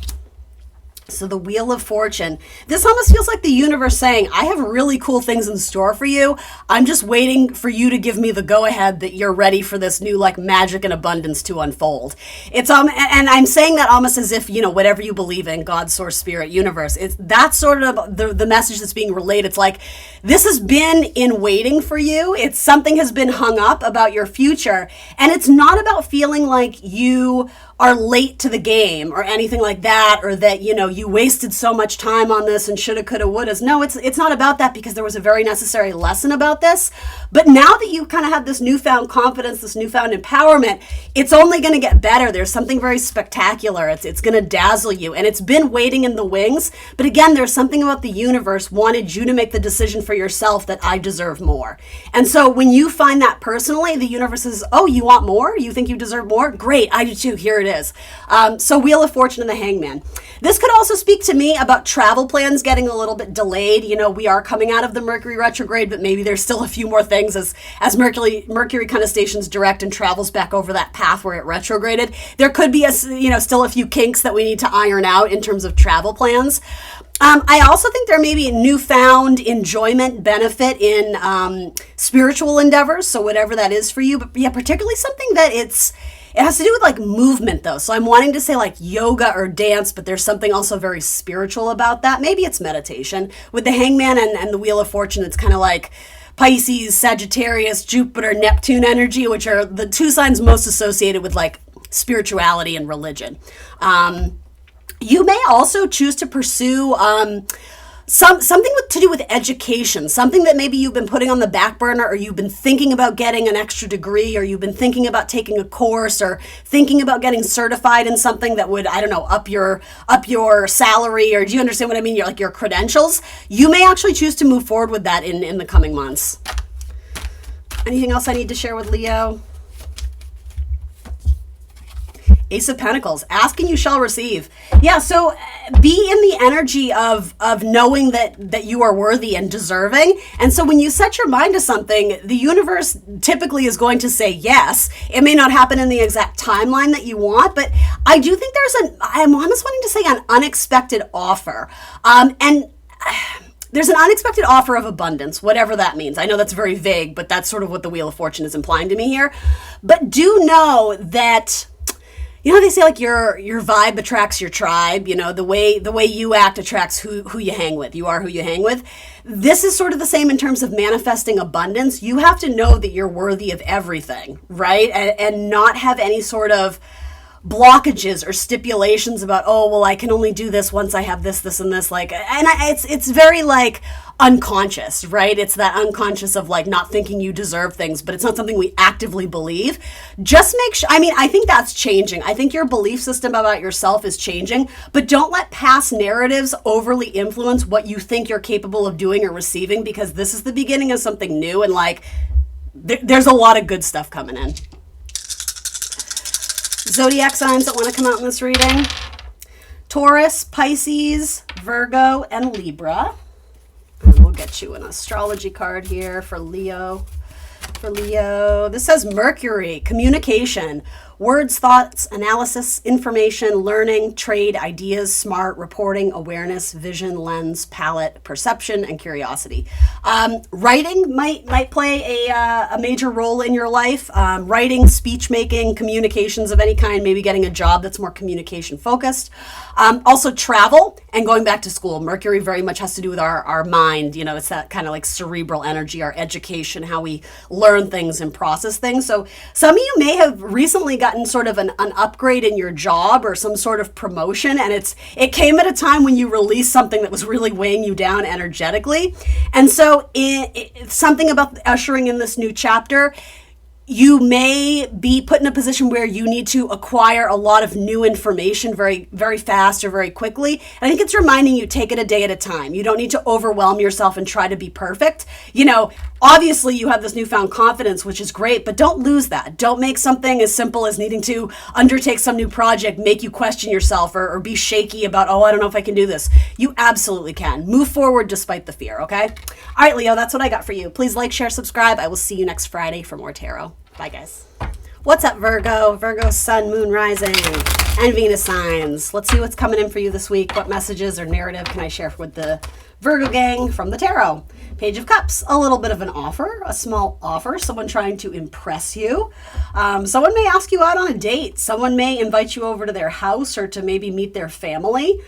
So the Wheel of Fortune. This almost feels like the universe saying, I have really cool things in store for you. I'm just waiting for you to give me the go-ahead that you're ready for this new magic and abundance to unfold. It's and I'm saying that almost as if, whatever you believe in, God, source, spirit, universe, that's sort of the message that's being relayed. It's like, this has been in waiting for you. It's something has been hung up about your future. And it's not about feeling like you are late to the game or anything like that, or that, you know, you wasted so much time on this and shoulda, coulda, wouldas. No, it's not about that, because there was a very necessary lesson about this. But now that you kind of have this newfound confidence, this newfound empowerment, it's only going to get better. There's something very spectacular. It's going to dazzle you, and it's been waiting in the wings. But again, there's something about the universe wanted you to make the decision for yourself that I deserve more. And so when you find that personally, the universe says, oh, you want more? You think you deserve more? Great, I do too. Here it is. So Wheel of Fortune and the Hangman. This could also speak to me about travel plans getting a little bit delayed. You know, we are coming out of the Mercury retrograde, but maybe there's still a few more things as Mercury kind of stations direct and travels back over that path where it retrograded. There could be still a few kinks that we need to iron out in terms of travel plans. I also think there may be newfound enjoyment, benefit in spiritual endeavors, so whatever that is for you. But yeah, particularly something that it has to do with like movement though. So I'm wanting to say like yoga or dance, but there's something also very spiritual about that. Maybe it's meditation. With the Hangman and the Wheel of Fortune, it's kind of like Pisces, Sagittarius, Jupiter, Neptune energy, which are the two signs most associated with like spirituality and religion. You may also choose to pursue something to do with education, something that maybe you've been putting on the back burner, or you've been thinking about getting an extra degree, or you've been thinking about taking a course, or thinking about getting certified in something that would, I don't know, up your salary, or do you understand what I mean? Your credentials. You may actually choose to move forward with that in the coming months. Anything else I need to share with Leo? Ace of Pentacles, ask and you shall receive. Yeah, so be in the energy of knowing that you are worthy and deserving. And so when you set your mind to something, the universe typically is going to say yes. It may not happen in the exact timeline that you want, but I do think I'm almost wanting to say an unexpected offer. There's an unexpected offer of abundance, whatever that means. I know that's very vague, but that's sort of what the Wheel of Fortune is implying to me here. But do know that, you know, they say like your vibe attracts your tribe. You know, the way you act attracts who you hang with. You are who you hang with. This is sort of the same in terms of manifesting abundance. You have to know that you're worthy of everything, right? And not have any sort of blockages or stipulations about, oh, well, I can only do this once I have this, and this. It's very like unconscious, right? It's that unconscious of like not thinking you deserve things, but it's not something we actively believe. Just make sure, I think that's changing. I think your belief system about yourself is changing, but don't let past narratives overly influence what you think you're capable of doing or receiving, because this is the beginning of something new, and like there's a lot of good stuff coming in. Zodiac signs that want to come out in this reading: Taurus, Pisces, Virgo, and Libra. And we'll get you an astrology card here for Leo. This says Mercury, communication, words, thoughts, analysis, information, learning, trade, ideas, smart, reporting, awareness, vision, lens, palette, perception, and curiosity. Writing might play a major role in your life. Writing, speech making, communications of any kind, maybe getting a job that's more communication focused. Also travel and going back to school. Mercury very much has to do with our mind. You know, it's that kind of like cerebral energy, our education, how we learn things and process things. So some of you may have recently gotten sort of an upgrade in your job or some sort of promotion, and it came at a time when you released something that was really weighing you down energetically. And so it's something about ushering in this new chapter. You may be put in a position where you need to acquire a lot of new information very, very fast or very quickly. And I think it's reminding you, take it a day at a time. You don't need to overwhelm yourself and try to be perfect. You know, obviously you have this newfound confidence, which is great, but don't lose that. Don't make something as simple as needing to undertake some new project make you question yourself or be shaky about, oh, I don't know if I can do this. You absolutely can. Move forward despite the fear, okay? All right, Leo, that's what I got for you. Please like, share, subscribe. I will see you next Friday for more tarot. Bye, guys. What's up, Virgo? Virgo, Sun, Moon, Rising, and Venus signs. Let's see what's coming in for you this week. What messages or narrative can I share with the Virgo gang from the tarot? Page of Cups, a little bit of an offer, a small offer, someone trying to impress you. Someone may ask you out on a date. Someone may invite you over to their house or to maybe meet their family.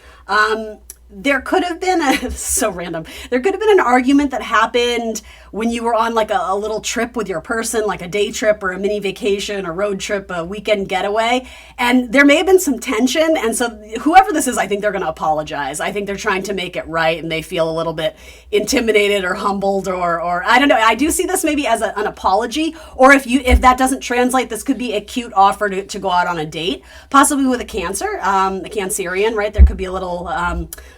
there could have been so random. There could have been an argument that happened when you were on like a little trip with your person, like a day trip or a mini vacation, a road trip, a weekend getaway. And there may have been some tension. And so whoever this is, I think they're going to apologize. I think they're trying to make it right and they feel a little bit intimidated or humbled or I don't know. I do see this maybe as an apology, or if that doesn't translate, this could be a cute offer to go out on a date, possibly with a Cancer, a Cancerian, right? There could be a little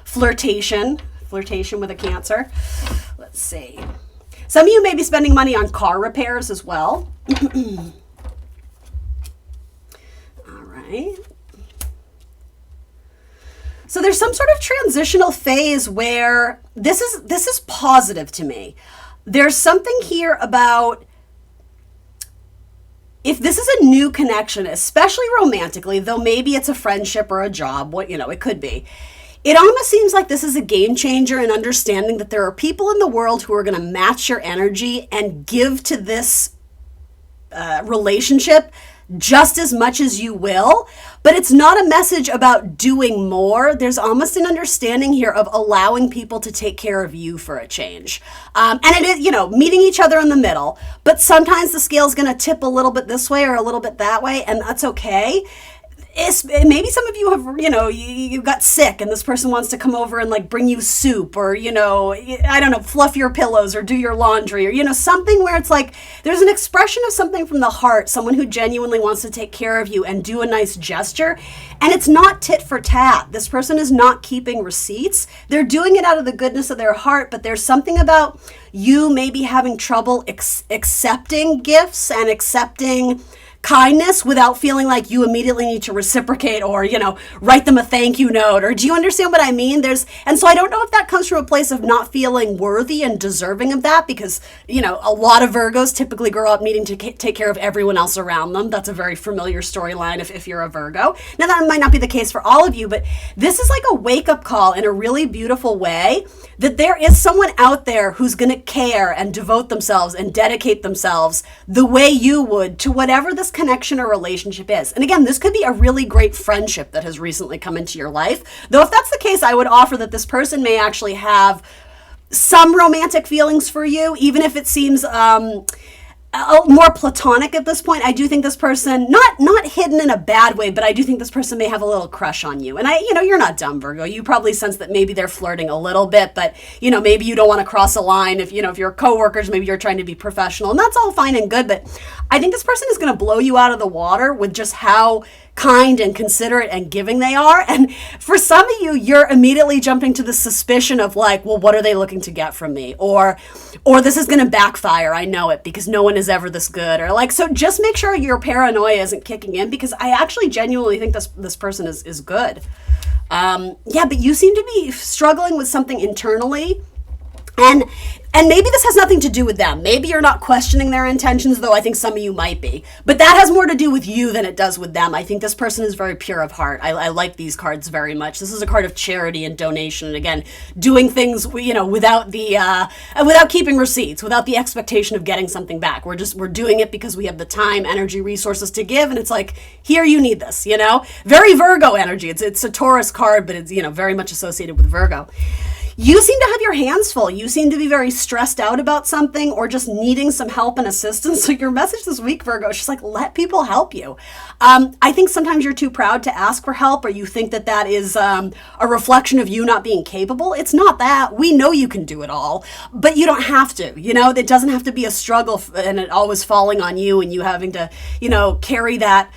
flirtation with a Cancer. Let's see. Some of you may be spending money on car repairs as well. All right. So there's some sort of transitional phase where this is positive to me. There's something here about if this is a new connection, especially romantically, though maybe it's a friendship or a job, it could be. It almost seems like this is a game changer in understanding that there are people in the world who are going to match your energy and give to this relationship just as much as you will. But it's not a message about doing more. There's almost an understanding here of allowing people to take care of you for a change. And it is, meeting each other in the middle. But sometimes the scale's going to tip a little bit this way or a little bit that way, and that's okay. Maybe some of you have, you got sick and this person wants to come over and like bring you soup or, I don't know, fluff your pillows or do your laundry or, something where it's like there's an expression of something from the heart, someone who genuinely wants to take care of you and do a nice gesture. And it's not tit for tat. This person is not keeping receipts. They're doing it out of the goodness of their heart, but there's something about you maybe having trouble accepting gifts and accepting kindness without feeling like you immediately need to reciprocate or, write them a thank you note. Or do you understand what I mean? And so I don't know if that comes from a place of not feeling worthy and deserving of that because, a lot of Virgos typically grow up needing to take care of everyone else around them. That's a very familiar storyline if you're a Virgo. Now that might not be the case for all of you, but this is like a wake-up call in a really beautiful way that there is someone out there who's going to care and devote themselves and dedicate themselves the way you would to whatever this connection or relationship is. And again, this could be a really great friendship that has recently come into your life. Though if that's the case, I would offer that this person may actually have some romantic feelings for you, even if it seems more platonic at this point. I do think this person, not hidden in a bad way, but I do think this person may have a little crush on you. And you're not dumb, Virgo. You probably sense that maybe they're flirting a little bit, but maybe you don't want to cross a line. If you're coworkers, maybe you're trying to be professional, and that's all fine and good. But I think this person is going to blow you out of the water with just how kind and considerate and giving they are. And for some of you, you're immediately jumping to the suspicion of like, well, what are they looking to get from me? Or this is going to backfire. I know it because no one is ever this good. Or like, so just make sure your paranoia isn't kicking in because I actually genuinely think this person is good. But you seem to be struggling with something internally. And maybe this has nothing to do with them. Maybe you're not questioning their intentions, though I think some of you might be. But that has more to do with you than it does with them. I think this person is very pure of heart. I like these cards very much. This is a card of charity and donation. And again, doing things, without keeping receipts, without the expectation of getting something back. We're doing it because we have the time, energy, resources to give. And it's like, here, you need this, Very Virgo energy. It's a Taurus card, but it's, very much associated with Virgo. You seem to have your hands full. You seem to be very stressed out about something or just needing some help and assistance. So your message this week, Virgo, is just like, let people help you. I think sometimes you're too proud to ask for help or you think that is a reflection of you not being capable. It's not that. We know you can do it all, but you don't have to. It doesn't have to be a struggle and it always falling on you and you having to, carry that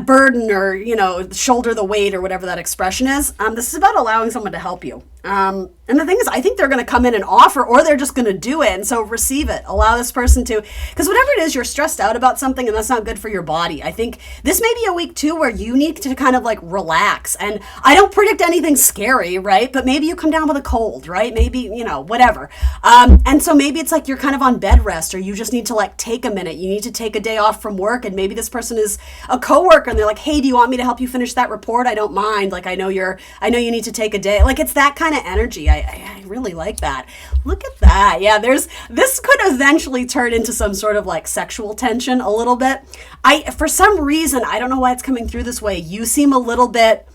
burden or, shoulder the weight or whatever that expression is. This is about allowing someone to help you. And the thing is, I think they're going to come in and offer, or they're just going to do it. And so receive it. Allow this person to, because whatever it is, you're stressed out about something and that's not good for your body. I think this may be a week too, where you need to kind of like relax. And I don't predict anything scary, right? But maybe you come down with a cold, right? Maybe, whatever. And so maybe it's like you're kind of on bed rest, or you just need to like take a minute. You need to take a day off from work. And maybe this person is a coworker and they're like, hey, do you want me to help you finish that report? I don't mind. Like, I know you need to take a day. Like, it's that kind of energy. I really like that. Look at that. Yeah, this could eventually turn into some sort of like sexual tension a little bit. For some reason, I don't know why it's coming through this way. You seem a little bit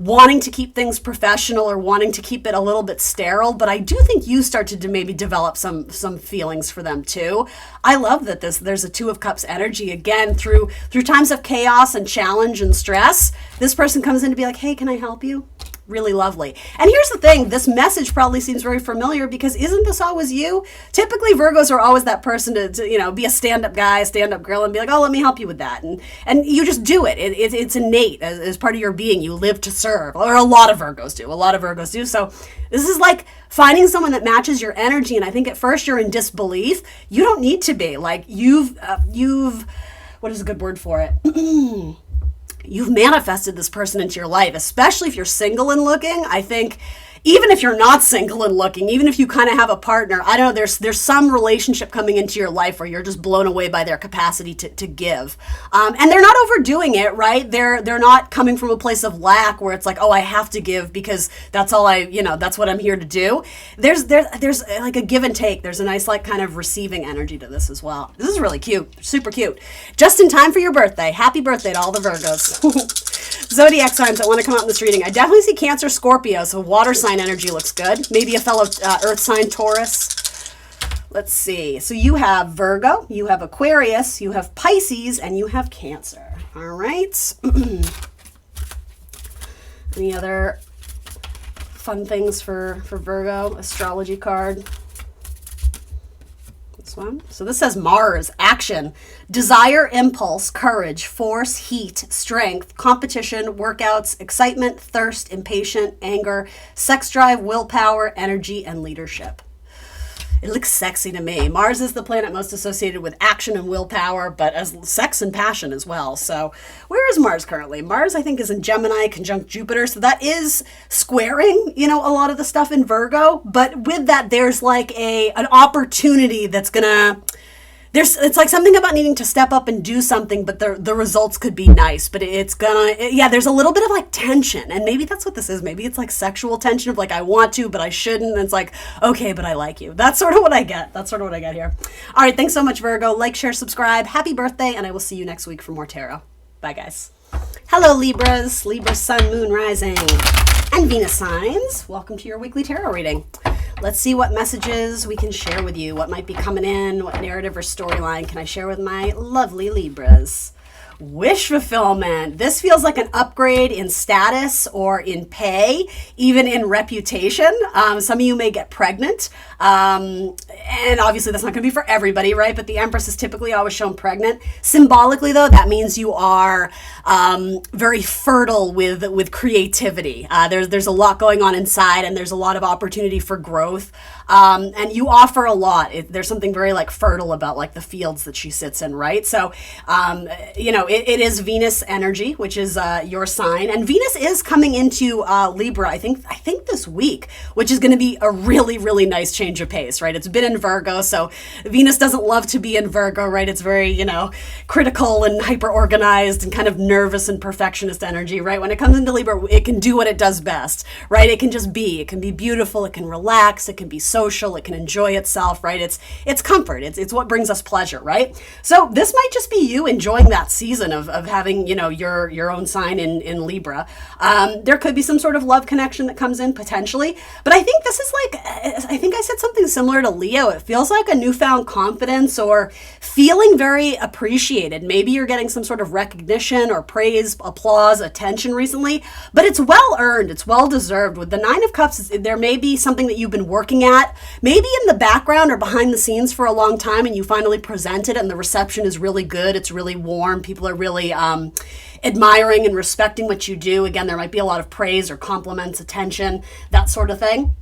wanting to keep things professional or wanting to keep it a little bit sterile, but I do think you start to maybe develop some feelings for them too. I love that there's a Two of Cups energy again through times of chaos and challenge and stress. This person comes in to be like, hey, can I help you? Really lovely. And here's the thing, this message probably seems very familiar because isn't this always you? Typically Virgos are always that person to be a stand-up guy, stand-up girl, and be like, oh, let me help you with that. And you just do it. It's innate as part of your being. You live to serve, or a lot of Virgos do. So this is like finding someone that matches your energy. And I think at first you're in disbelief. You don't need to be. Like you've what is a good word for it? You've manifested this person into your life, especially if you're single and looking. I think even if you're not single and looking, even if you kind of have a partner, I don't know, there's some relationship coming into your life where you're just blown away by their capacity to give. And they're not overdoing it, right? They're not coming from a place of lack where it's like, oh, I have to give because that's all that's what I'm here to do. There's like a give and take. There's a nice like kind of receiving energy to this as well. This is really cute, super cute. Just in time for your birthday. Happy birthday to all the Virgos. Zodiac signs that want to come out in this reading. I definitely see Cancer, Scorpio, so water sign energy looks good. Maybe a fellow earth sign, Taurus. Let's see. So you have Virgo, you have Aquarius, you have Pisces, and you have Cancer. All right. Any other fun things for Virgo? Astrology card. One. So this says Mars, action, desire, impulse, courage, force, heat, strength, competition, workouts, excitement, thirst, impatient, anger, sex drive, willpower, energy, and leadership. It looks sexy to me. Mars is the planet most associated with action and willpower, but as sex and passion as well. So where is Mars currently? Mars, I think, is in Gemini, conjunct Jupiter. So that is squaring, a lot of the stuff in Virgo. But with that, there's like an opportunity that's going to... It's like something about needing to step up and do something, but the results could be nice, but there's a little bit of like tension, and maybe that's what this is. Maybe it's like sexual tension of like, I want to, but I shouldn't. And it's like, okay, but I like you. That's sort of what I get. Here. All right. Thanks so much, Virgo. Like, share, subscribe. Happy birthday. And I will see you next week for more tarot. Bye, guys. Hello, Libras. Libra, sun, moon, rising, and Venus signs. Welcome to your weekly tarot reading. Let's see what messages we can share with you. What might be coming in? What narrative or storyline can I share with my lovely Libras? Wish fulfillment. This feels like an upgrade in status or in pay, even in reputation. Some of you may get pregnant. And obviously that's not going to be for everybody, right? But the Empress is typically always shown pregnant. Symbolically, though, that means you are very fertile with creativity. There's a lot going on inside, and there's a lot of opportunity for growth. And you offer a lot. There's something very like fertile about like the fields that she sits in, right? So, it is Venus energy, which is your sign, and Venus is coming into Libra. I think this week, which is going to be a really, really nice change of pace, right? It's been in Virgo, so Venus doesn't love to be in Virgo, right? It's very, critical and hyper organized and kind of nervous and perfectionist energy, right? When it comes into Libra, it can do what it does best, right? It can just be. It can be beautiful. It can relax. It can be social. It can enjoy itself, right? It's comfort. It's what brings us pleasure, right? So this might just be you enjoying that season of having, your own sign in Libra. There could be some sort of love connection that comes in potentially, but I think this is like, I think I said something similar to Leo. It feels like a newfound confidence or feeling very appreciated. Maybe you're getting some sort of recognition or praise, applause, attention recently, but it's well earned. It's well deserved. With the Nine of Cups, there may be something that you've been working at, maybe in the background or behind the scenes for a long time, and you finally present it and the reception is really good. It's really warm. People are really admiring and respecting what you do. Again, there might be a lot of praise or compliments, attention, that sort of thing.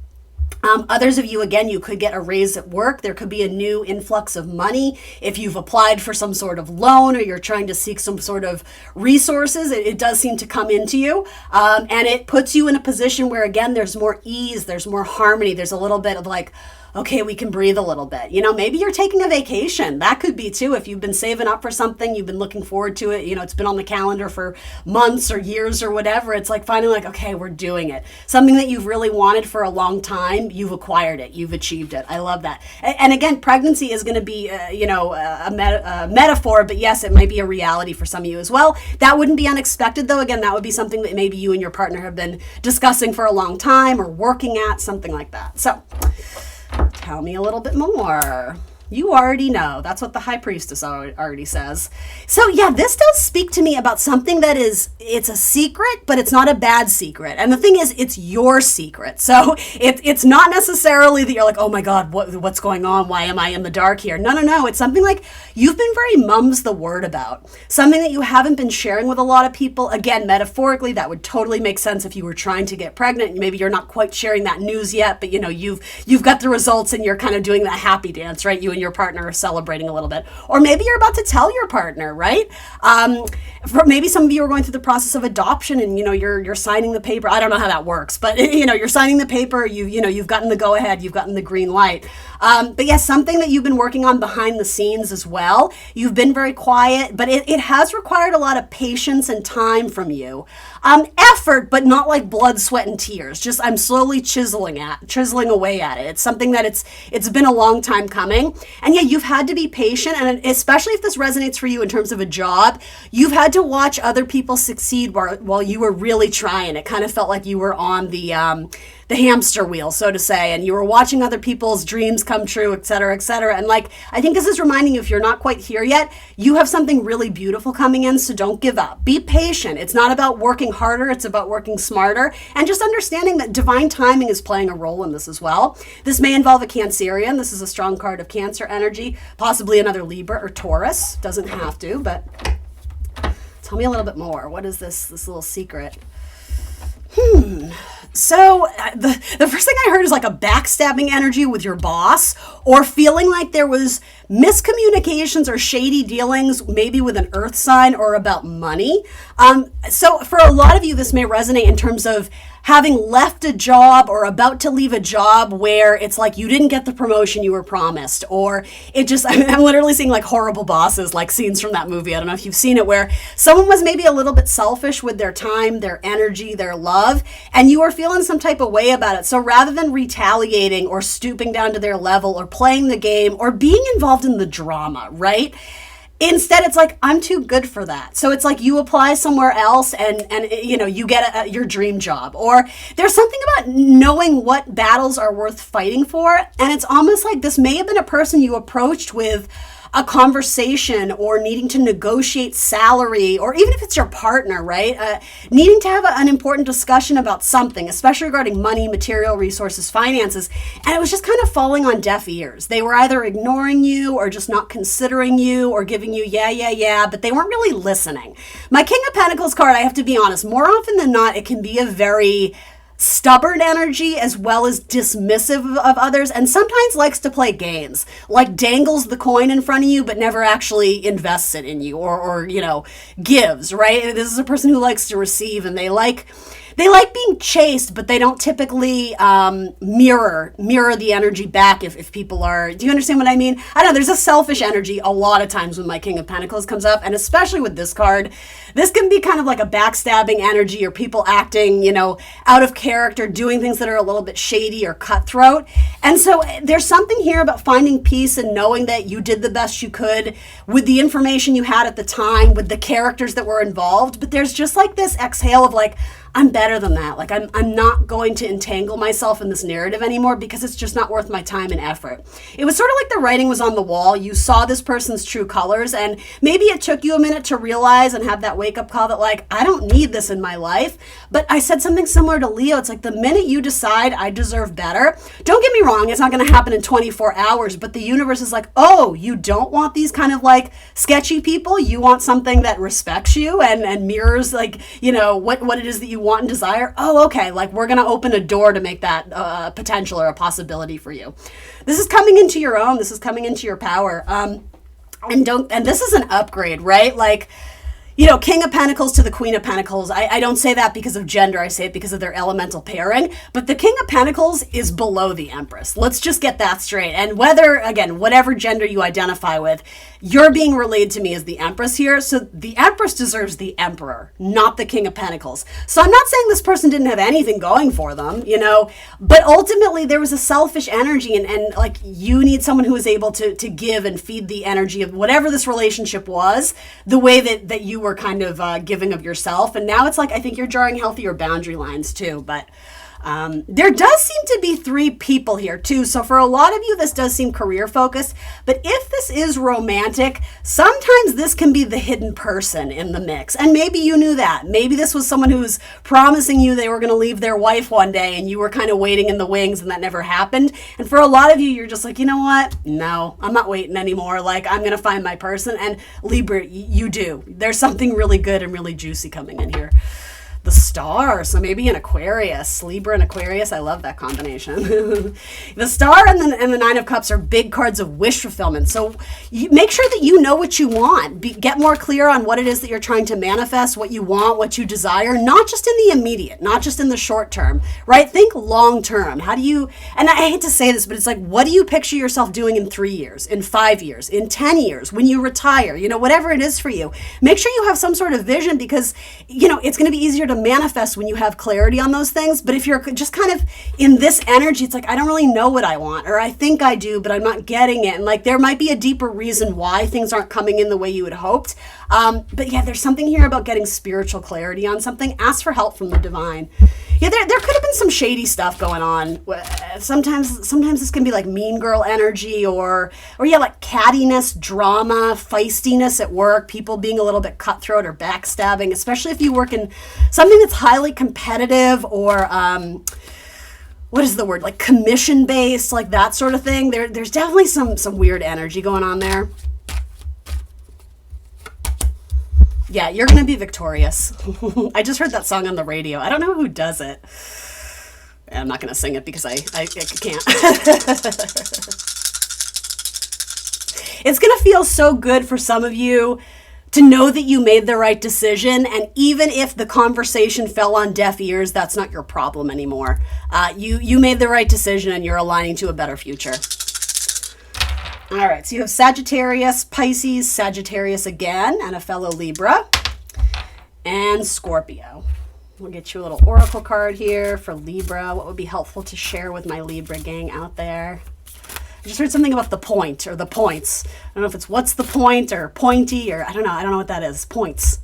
Others of you, again, you could get a raise at work. There could be a new influx of money. If you've applied for some sort of loan or you're trying to seek some sort of resources, it does seem to come into you. And it puts you in a position where, again, there's more ease, there's more harmony, there's a little bit of like, okay, we can breathe a little bit. Maybe you're taking a vacation. That could be too. If you've been saving up for something, you've been looking forward to it, it's been on the calendar for months or years or whatever. It's like finally like, okay, we're doing it. Something that you've really wanted for a long time, you've acquired it. You've achieved it. I love that. And again, pregnancy is going to be, a metaphor, but yes, it might be a reality for some of you as well. That wouldn't be unexpected though. Again, that would be something that maybe you and your partner have been discussing for a long time or working at, something like that. So tell me a little bit more. You already know. That's what the High Priestess already says. So yeah, this does speak to me about something that it's a secret, but it's not a bad secret. And the thing is, it's your secret. So it's not necessarily that you're like, oh my God, what's going on? Why am I in the dark here? No. It's something like you've been very mum's the word about. Something that you haven't been sharing with a lot of people. Again, metaphorically, that would totally make sense if you were trying to get pregnant. Maybe you're not quite sharing that news yet, but you've got the results and you're kind of doing that happy dance, right? You and your partner are celebrating a little bit. Or maybe you're about to tell your partner, right? Maybe some of you are going through the process of adoption and you're signing the paper. I don't know how that works, but you're signing the paper, you've gotten the go ahead, you've gotten the green light. But yes, something that you've been working on behind the scenes as well. You've been very quiet, but it has required a lot of patience and time from you. Effort, but not like blood, sweat, and tears. Just I'm slowly chiseling away at it. It's something that it's been a long time coming. And yeah, you've had to be patient, and especially if this resonates for you in terms of a job, you've had to watch other people succeed while you were really trying. It kind of felt like you were on the hamster wheel, so to say, and you were watching other people's dreams come true, et cetera, et cetera. And like, I think this is reminding you, if you're not quite here yet, you have something really beautiful coming in, so don't give up. Be patient. It's not about working harder, it's about working smarter, and just understanding that divine timing is playing a role in this as well. This may involve a Cancerian. This is a strong card of Cancer energy, possibly another Libra or Taurus. Doesn't have to, but tell me a little bit more. What is this little secret? So the first thing I heard is like a backstabbing energy with your boss, or feeling like there was miscommunications or shady dealings, maybe with an earth sign or about money. So for a lot of you, this may resonate in terms of having left a job or about to leave a job where it's like you didn't get the promotion you were promised, or I'm literally seeing like horrible bosses, like scenes from that movie. I don't know if you've seen it, where someone was maybe a little bit selfish with their time, their energy, their love, and you were feeling some type of way about it. So rather than retaliating or stooping down to their level or playing the game or being involved in the drama, right? Instead, it's like, I'm too good for that. So it's like you apply somewhere else and you get your dream job. Or there's something about knowing what battles are worth fighting for. And it's almost like this may have been a person you approached with a conversation or needing to negotiate salary, or even if it's your partner, right? Needing to have an important discussion about something, especially regarding money, material resources, finances. And it was just kind of falling on deaf ears. They were either ignoring you or just not considering you or giving you yeah, but they weren't really listening. My King of Pentacles card, I have to be honest, more often than not, it can be a very stubborn energy as well as dismissive of others, and sometimes likes to play games, like dangles the coin in front of you but never actually invests it in you or gives, right? This is a person who likes to receive, and they like being chased, but they don't typically mirror the energy back if people are. Do you understand what I mean? I know there's a selfish energy a lot of times when my King of Pentacles comes up, and especially with this card, this can be kind of like a backstabbing energy, or people acting, out of character, doing things that are a little bit shady or cutthroat. And so there's something here about finding peace and knowing that you did the best you could with the information you had at the time, with the characters that were involved. But there's just like this exhale of like, I'm better than that. Like I'm not going to entangle myself in this narrative anymore because it's just not worth my time and effort. It was sort of like the writing was on the wall. You saw this person's true colors, and maybe it took you a minute to realize and have that wake up call that like, I don't need this in my life. But I said something similar to Leo. It's like the minute you decide I deserve better, don't get me wrong, it's not going to happen in 24 hours, but the universe is like, oh, you don't want these kind of like sketchy people. You want something that respects you and mirrors like, what it is that you want and desire. Oh, okay. Like we're going to open a door to make that potential or a possibility for you. This is coming into your own. This is coming into your power. And this is an upgrade, right? Like, King of Pentacles to the Queen of Pentacles. I don't say that because of gender. I say it because of their elemental pairing. But the King of Pentacles is below the Empress. Let's just get that straight. And whatever gender you identify with, you're being relayed to me as the Empress here. So the Empress deserves the Emperor, not the King of Pentacles. So I'm not saying this person didn't have anything going for them, but ultimately there was a selfish energy, and like, you need someone who is able to give and feed the energy of whatever this relationship was, the way that you were kind of giving of yourself. And now it's like, I think you're drawing healthier boundary lines too. But there does seem to be 3 people here too. So for a lot of you, this does seem career focused. But if this is romantic, sometimes this can be the hidden person in the mix. And maybe you knew that. Maybe this was someone who was promising you they were going to leave their wife one day, and you were kind of waiting in the wings, and that never happened. And for a lot of you, you're just like, you know what? No, I'm not waiting anymore. Like, I'm going to find my person. And Libra, you do. There's something really good and really juicy coming in here. The Star, so maybe an Aquarius. Libra and Aquarius, I love that combination. The Star and the Nine of Cups are big cards of wish fulfillment. So make sure that you know what you want. Get more clear on what it is that you're trying to manifest, what you want, what you desire, not just in the immediate, not just in the short term, right? Think long term. How do you, and I hate to say this, but it's like, what do you picture yourself doing in 3 years, in 5 years, in 10 years, when you retire, whatever it is for you? Make sure you have some sort of vision, because, it's going to be easier to manifest when you have clarity on those things. But if you're just kind of in this energy, it's like, I don't really know what I want, or I think I do, but I'm not getting it. And like, there might be a deeper reason why things aren't coming in the way you had hoped. But yeah, there's something here about getting spiritual clarity on something. Ask for help from the divine. Yeah, there could have been some shady stuff going on. Sometimes this can be like mean girl energy, or like cattiness, drama, feistiness at work, people being a little bit cutthroat or backstabbing, especially if you work in something that's highly competitive, or what is the word? Like commission based, like that sort of thing. There's definitely some weird energy going on there. Yeah, you're going to be victorious. I just heard that song on the radio. I don't know who does it. I'm not going to sing it because I can't. It's going to feel so good for some of you to know that you made the right decision. And even if the conversation fell on deaf ears, that's not your problem anymore. You made the right decision, and you're aligning to a better future. All right, so you have Sagittarius, Pisces, Sagittarius again, and a fellow Libra, and Scorpio. We'll get you a little oracle card here for Libra. What would be helpful to share with my Libra gang out there? I just heard something about the point, or the points. I don't know if it's what's the point, or pointy, or I don't know what that is. Points.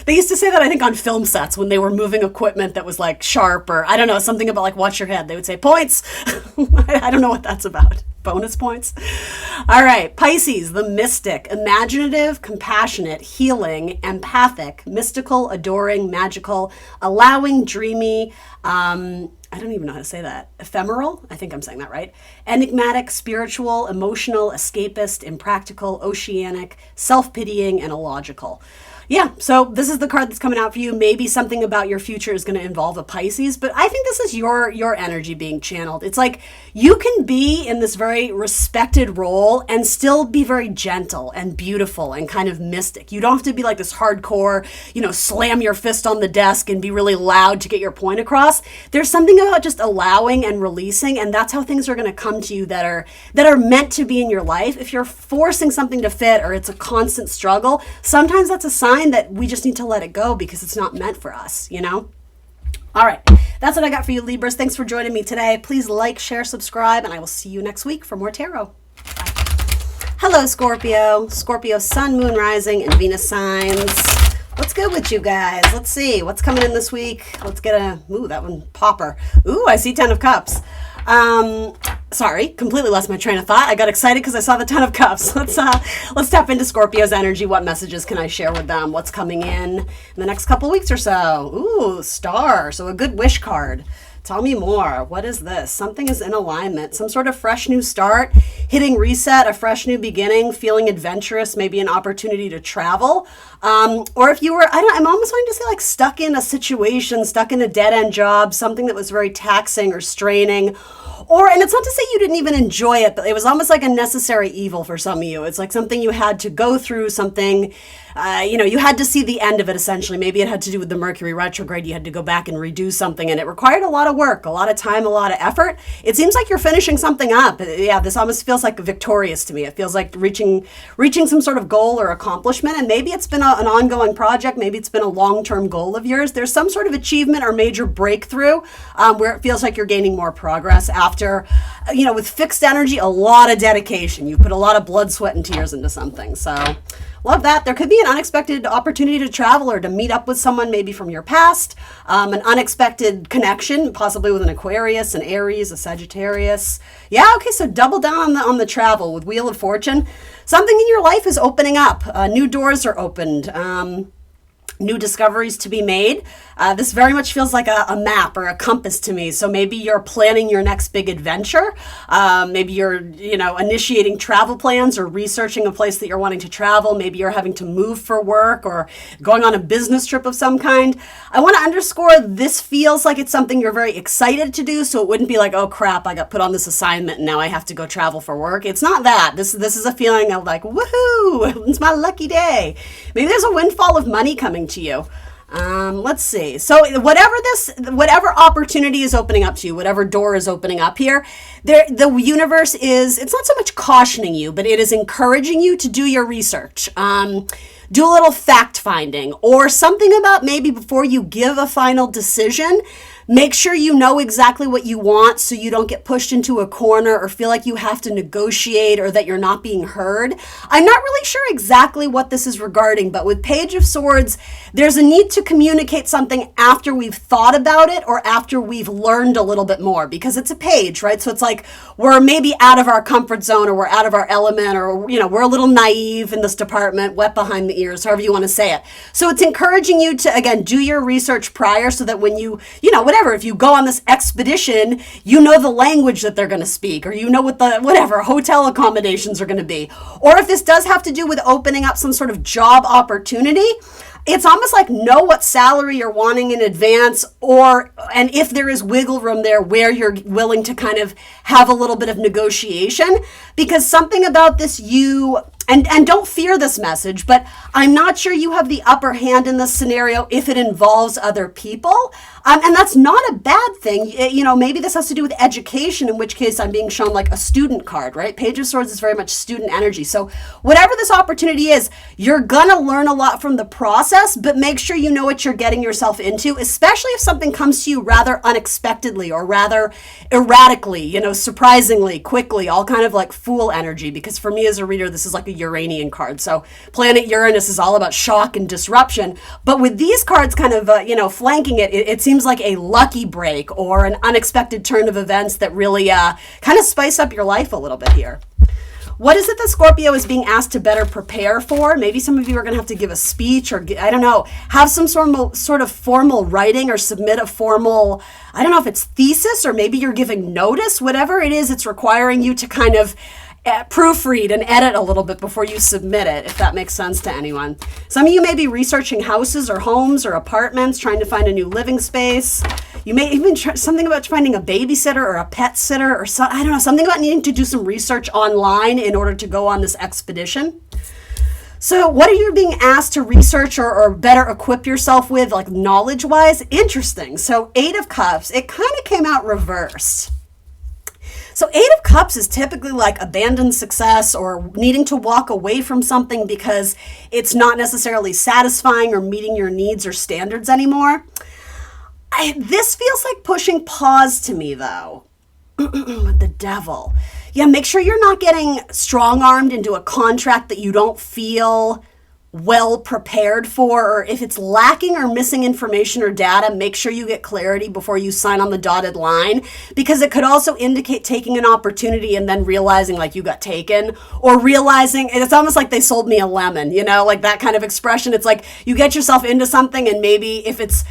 They used to say that, I think, on film sets when they were moving equipment that was like sharp, or I don't know, something about like watch your head. They would say points. I don't know what that's about. Bonus points. All right, Pisces, the mystic, imaginative, compassionate, healing, empathic, mystical, adoring, magical, allowing, dreamy, I don't even know how to say that. Ephemeral? I think I'm saying that right. Enigmatic, spiritual, emotional, escapist, impractical, oceanic, self-pitying, and illogical. Yeah, so this is the card that's coming out for you. Maybe something about your future is going to involve a Pisces, but I think this is your energy being channeled. It's like you can be in this very respected role and still be very gentle and beautiful and kind of mystic. You don't have to be like this hardcore, slam your fist on the desk and be really loud to get your point across. There's something about just allowing and releasing, and that's how things are going to come to you that are meant to be in your life. If you're forcing something to fit, or it's a constant struggle, sometimes that's a sign that we just need to let it go because it's not meant for us, All right, that's what I got for you, Libras. Thanks for joining me today. Please like, share, subscribe, and I will see you next week for more tarot. Bye. Hello, Scorpio. Scorpio, Sun, Moon, Rising, and Venus signs. What's good with you guys? Let's see. What's coming in this week? Let's get that one popper. Ooh, I see 10 of Cups. Sorry, completely lost my train of thought. I got excited because I saw the 10 of Cups. Let's tap into Scorpio's energy. What messages can I share with them? What's coming in the next couple weeks or so? Ooh, Star. So a good wish card. Tell me more. What is this? Something is in alignment. Some sort of fresh new start, hitting reset, a fresh new beginning, feeling adventurous, maybe an opportunity to travel. Or if you were, I'm almost wanting to say like stuck in a situation, stuck in a dead end job, something that was very taxing or straining. And it's not to say you didn't even enjoy it, but it was almost like a necessary evil for some of you. It's like something you had to go through, something, you had to see the end of it, essentially. Maybe it had to do with the Mercury retrograde. You had to go back and redo something, and it required a lot of work, a lot of time, a lot of effort. It seems like you're finishing something up. Yeah, this almost feels like victorious to me. It feels like reaching some sort of goal or accomplishment, and maybe it's been an ongoing project. Maybe it's been a long-term goal of yours. There's some sort of achievement or major breakthrough where it feels like you're gaining more progress after, with fixed energy, a lot of dedication. You put a lot of blood, sweat, and tears into something. So love that. There could be an unexpected opportunity to travel or to meet up with someone maybe from your past, an unexpected connection, possibly with an Aquarius, an Aries, a Sagittarius. Yeah, okay, so double down on the travel with Wheel of Fortune. Something in your life is opening up. New doors are opened. New discoveries to be made. This very much feels like a map or a compass to me. So maybe you're planning your next big adventure. Maybe you're, initiating travel plans or researching a place that you're wanting to travel. Maybe you're having to move for work or going on a business trip of some kind. I want to underscore this feels like it's something you're very excited to do. So it wouldn't be like, oh crap, I got put on this assignment and now I have to go travel for work. It's not that. This is a feeling of like, woohoo, it's my lucky day. Maybe there's a windfall of money coming to you. Let's see. So whatever opportunity is opening up to you, whatever door is opening up here, the universe it's not so much cautioning you, but it is encouraging you to do your research. Do a little fact finding or something about maybe before you give a final decision. Make sure you know exactly what you want so you don't get pushed into a corner or feel like you have to negotiate or that you're not being heard. I'm not really sure exactly what this is regarding, but with Page of Swords, there's a need to communicate something after we've thought about it or after we've learned a little bit more, because it's a page, right? So it's like we're maybe out of our comfort zone or we're out of our element or, we're a little naive in this department, wet behind the ears, however you want to say it. So it's encouraging you to, again, do your research prior so that when whatever, if you go on this expedition, you know the language that they're going to speak, or you know what the hotel accommodations are going to be. Or if this does have to do with opening up some sort of job opportunity, it's almost like know what salary you're wanting in advance, and if there is wiggle room there where you're willing to kind of have a little bit of negotiation, because something about this and don't fear this message, but I'm not sure you have the upper hand in this scenario if it involves other people. And that's not a bad thing. Maybe this has to do with education, in which case I'm being shown like a student card, right? Page of Swords is very much student energy. So whatever this opportunity is, you're going to learn a lot from the process, but make sure you know what you're getting yourself into, especially if something comes to you rather unexpectedly or rather erratically, surprisingly, quickly, all kind of like Fool energy. Because for me as a reader, this is like a Uranian card. So planet Uranus is all about shock and disruption. But with these cards kind of, flanking it seems like a lucky break or an unexpected turn of events that really kind of spice up your life a little bit here. What is it that Scorpio is being asked to better prepare for? Maybe some of you are going to have to give a speech or, I don't know, have some sort of formal writing or submit a formal, I don't know if it's thesis or maybe you're giving notice, whatever it is, it's requiring you to kind of proofread and edit a little bit before you submit it, if that makes sense to anyone. Some of you may be researching houses or homes or apartments, trying to find a new living space. You may even try something about finding a babysitter or a pet sitter or something about needing to do some research online in order to go on this expedition. So what are you being asked to research or better equip yourself with, like knowledge-wise? Interesting. So 8 of Cups, it kind of came out reversed. So 8 of Cups is typically like abandoned success or needing to walk away from something because it's not necessarily satisfying or meeting your needs or standards anymore. This feels like pushing pause to me, though. With the Devil. Yeah, make sure you're not getting strong-armed into a contract that you don't feel well prepared for, or if it's lacking or missing information or data, make sure you get clarity before you sign on the dotted line, because it could also indicate taking an opportunity and then realizing like you got taken, or realizing it's almost like they sold me a lemon, like that kind of expression. It's like you get yourself into something and maybe if it's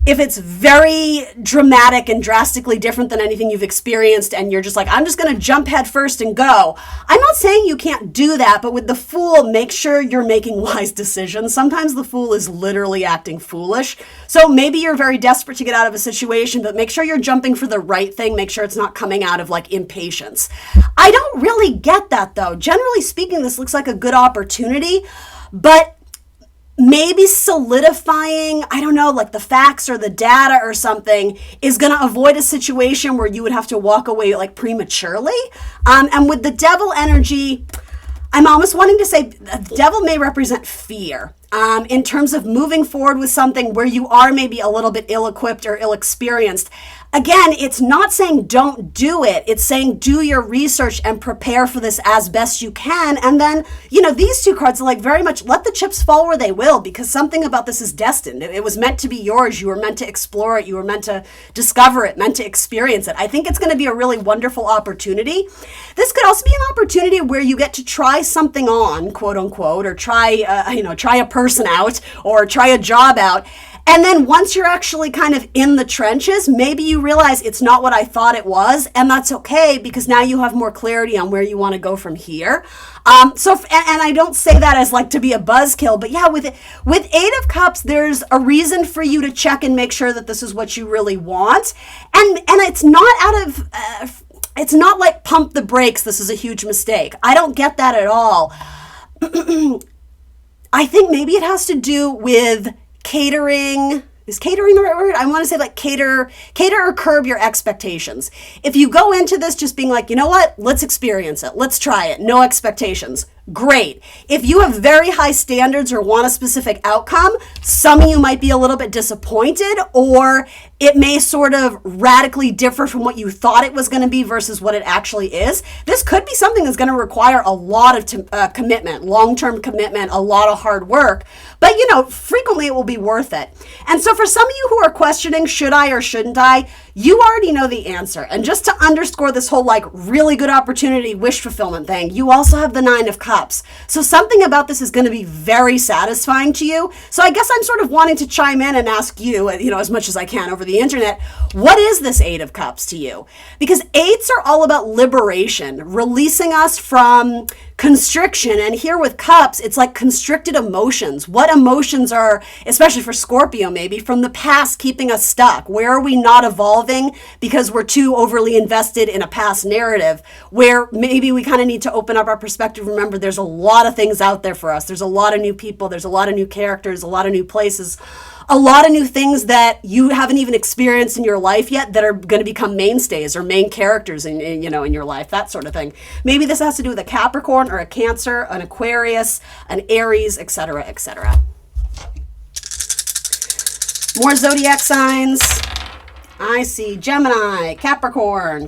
if it's very dramatic and drastically different than anything you've experienced and you're just like, I'm just going to jump head first and go. I'm not saying you can't do that, but with the Fool, make sure you're making wise decisions. Sometimes the Fool is literally acting foolish. So maybe you're very desperate to get out of a situation, but make sure you're jumping for the right thing. Make sure it's not coming out of like impatience. I don't really get that though. Generally speaking, this looks like a good opportunity, but maybe solidifying, I don't know, like the facts or the data or something is going to avoid a situation where you would have to walk away like prematurely. And with the Devil energy, I'm almost wanting to say the Devil may represent fear. In terms of moving forward with something where you are maybe a little bit ill-equipped or ill-experienced. Again, it's not saying don't do it. It's saying do your research and prepare for this as best you can. And then, you know, these two cards are like very much let the chips fall where they will, because something about this is destined. It was meant to be yours. You were meant to explore it. You were meant to discover it, meant to experience it. I think it's going to be a really wonderful opportunity. This could also be an opportunity where you get to try something on, quote unquote, or try a person out or try a job out. And then once you're actually kind of in the trenches, maybe you realize it's not what I thought it was. And that's okay, because now you have more clarity on where you want to go from here. And I don't say that as like to be a buzzkill, but yeah, with Eight of Cups, there's a reason for you to check and make sure that this is what you really want. And it's not out of, it's not like pump the brakes. This is a huge mistake. I don't get that at all. I think maybe it has to do with catering. Is catering the right word? I want to say like cater or curb your expectations. If you go into this just being like, you know what, let's experience it. Let's try it. No expectations. Great. If you have very high standards or want a specific outcome, some of you might be a little bit disappointed, or it may sort of radically differ from what you thought it was going to be versus what it actually is. This could be something that's going to require a lot of commitment, long-term commitment, a lot of hard work, but you know, frequently it will be worth it. And so for some of you who are questioning, should I or shouldn't I, you already know the answer. And just to underscore this whole like really good opportunity, wish fulfillment thing, you also have the Nine of Cups. So something about this is going to be very satisfying to you. So I guess I'm sort of wanting to chime in and ask you, as much as I can over the internet, what is this Eight of Cups to you? Because eights are all about liberation, releasing us from constriction. And here with cups, it's like constricted emotions. What emotions are, especially for Scorpio maybe, from the past keeping us stuck? Where are we not evolving because we're too overly invested in a past narrative, where maybe we kind of need to open up our perspective. Remember, there's a lot of things out there for us. There's a lot of new people. There's a lot of new characters, a lot of new places, a lot of new things that you haven't even experienced in your life yet that are going to become mainstays or main characters in your life, that sort of thing. Maybe this has to do with a Capricorn or a Cancer, an Aquarius, an Aries, etc., etc. More zodiac signs. I see Gemini, Capricorn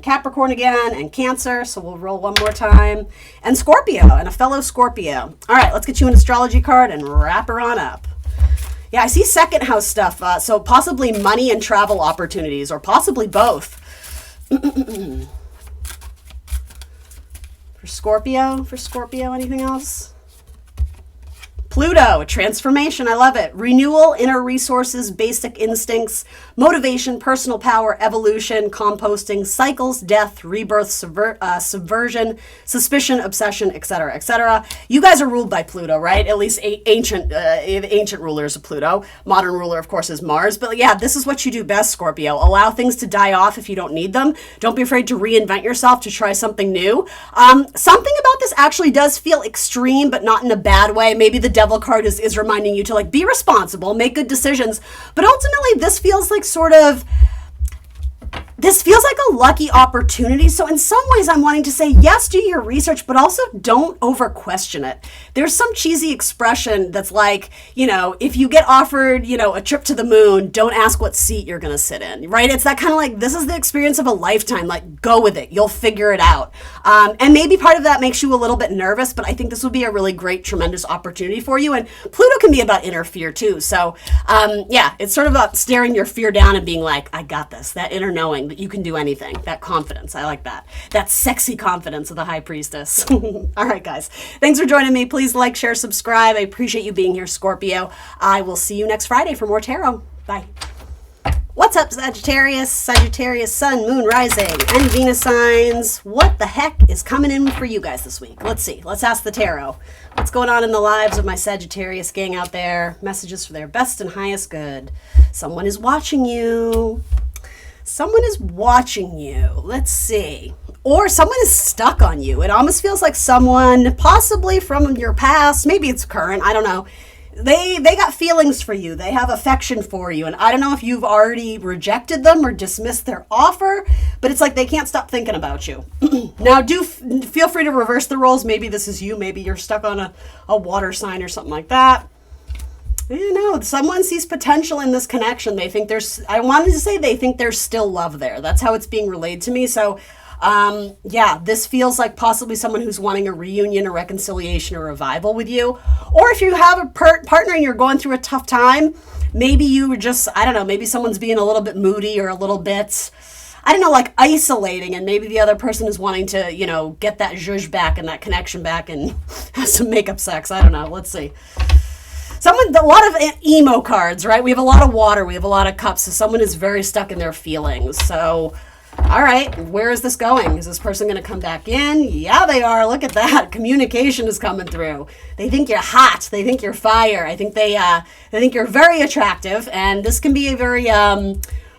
again, and Cancer. So we'll roll one more time. And Scorpio, and a fellow Scorpio. All right, let's get you an astrology card and wrap her on up. Yeah, I see second house stuff. So possibly money and travel opportunities, or possibly both. For Scorpio, anything else? Pluto, a transformation. I love it. Renewal, inner resources, basic instincts, motivation, personal power, evolution, composting, cycles, death, rebirth, subversion, suspicion, obsession, etc., etc. You guys are ruled by Pluto, right? At least ancient rulers of Pluto. Modern ruler, of course, is Mars. But yeah, this is what you do best, Scorpio. Allow things to die off if you don't need them. Don't be afraid to reinvent yourself, to try something new. Something about this actually does feel extreme, but not in a bad way. Maybe the Devil card is reminding you to like be responsible, make good decisions, but ultimately this feels like a lucky opportunity. So in some ways I'm wanting to say, yes, do your research, but also don't over question it. There's some cheesy expression that's like, if you get offered, a trip to the moon, don't ask what seat you're going to sit in, right? It's that kind of like, this is the experience of a lifetime, like go with it. You'll figure it out. And maybe part of that makes you a little bit nervous, but I think this would be a really great, tremendous opportunity for you. And Pluto can be about inner fear too. So yeah, it's sort of about staring your fear down and being like, I got this, that inner knowing that you can do anything, that confidence. I like that. That sexy confidence of the High Priestess. All right, guys. Thanks for joining me. Please like, share, subscribe. I appreciate you being here, Scorpio. I will see you next Friday for more tarot. Bye. What's up, Sagittarius? Sagittarius, Sun, Moon, Rising, and Venus signs. What the heck is coming in for you guys this week? Let's see. Let's ask the tarot. What's going on in the lives of my Sagittarius gang out there? Messages for their best and highest good. Someone is watching you. Someone is watching you. Let's see. Or someone is stuck on you. It almost feels like someone, possibly from your past, maybe it's current, I don't know. They got feelings for you. They have affection for you. And I don't know if you've already rejected them or dismissed their offer, but it's like they can't stop thinking about you. Now, feel free to reverse the roles. Maybe this is you. Maybe you're stuck on a water sign or something like that. You know, someone sees potential in this connection. They think I wanted to say they think there's still love there. That's how it's being relayed to me. So, yeah, this feels like possibly someone who's wanting a reunion, a reconciliation, or revival with you. Or if you have a partner and you're going through a tough time, maybe you were just, I don't know, maybe someone's being a little bit moody or a little bit, I don't know, like isolating, and maybe the other person is wanting to, you know, get that zhuzh back and that connection back and have some makeup sex. I don't know. Let's see. A lot of emo cards, right? We have a lot of water. We have a lot of cups. So someone is very stuck in their feelings. So, all right, where is this going? Is this person going to come back in? Yeah, they are. Look at that. Communication is coming through. They think you're hot. They think you're fire. I think they think you're very attractive. And this can be a very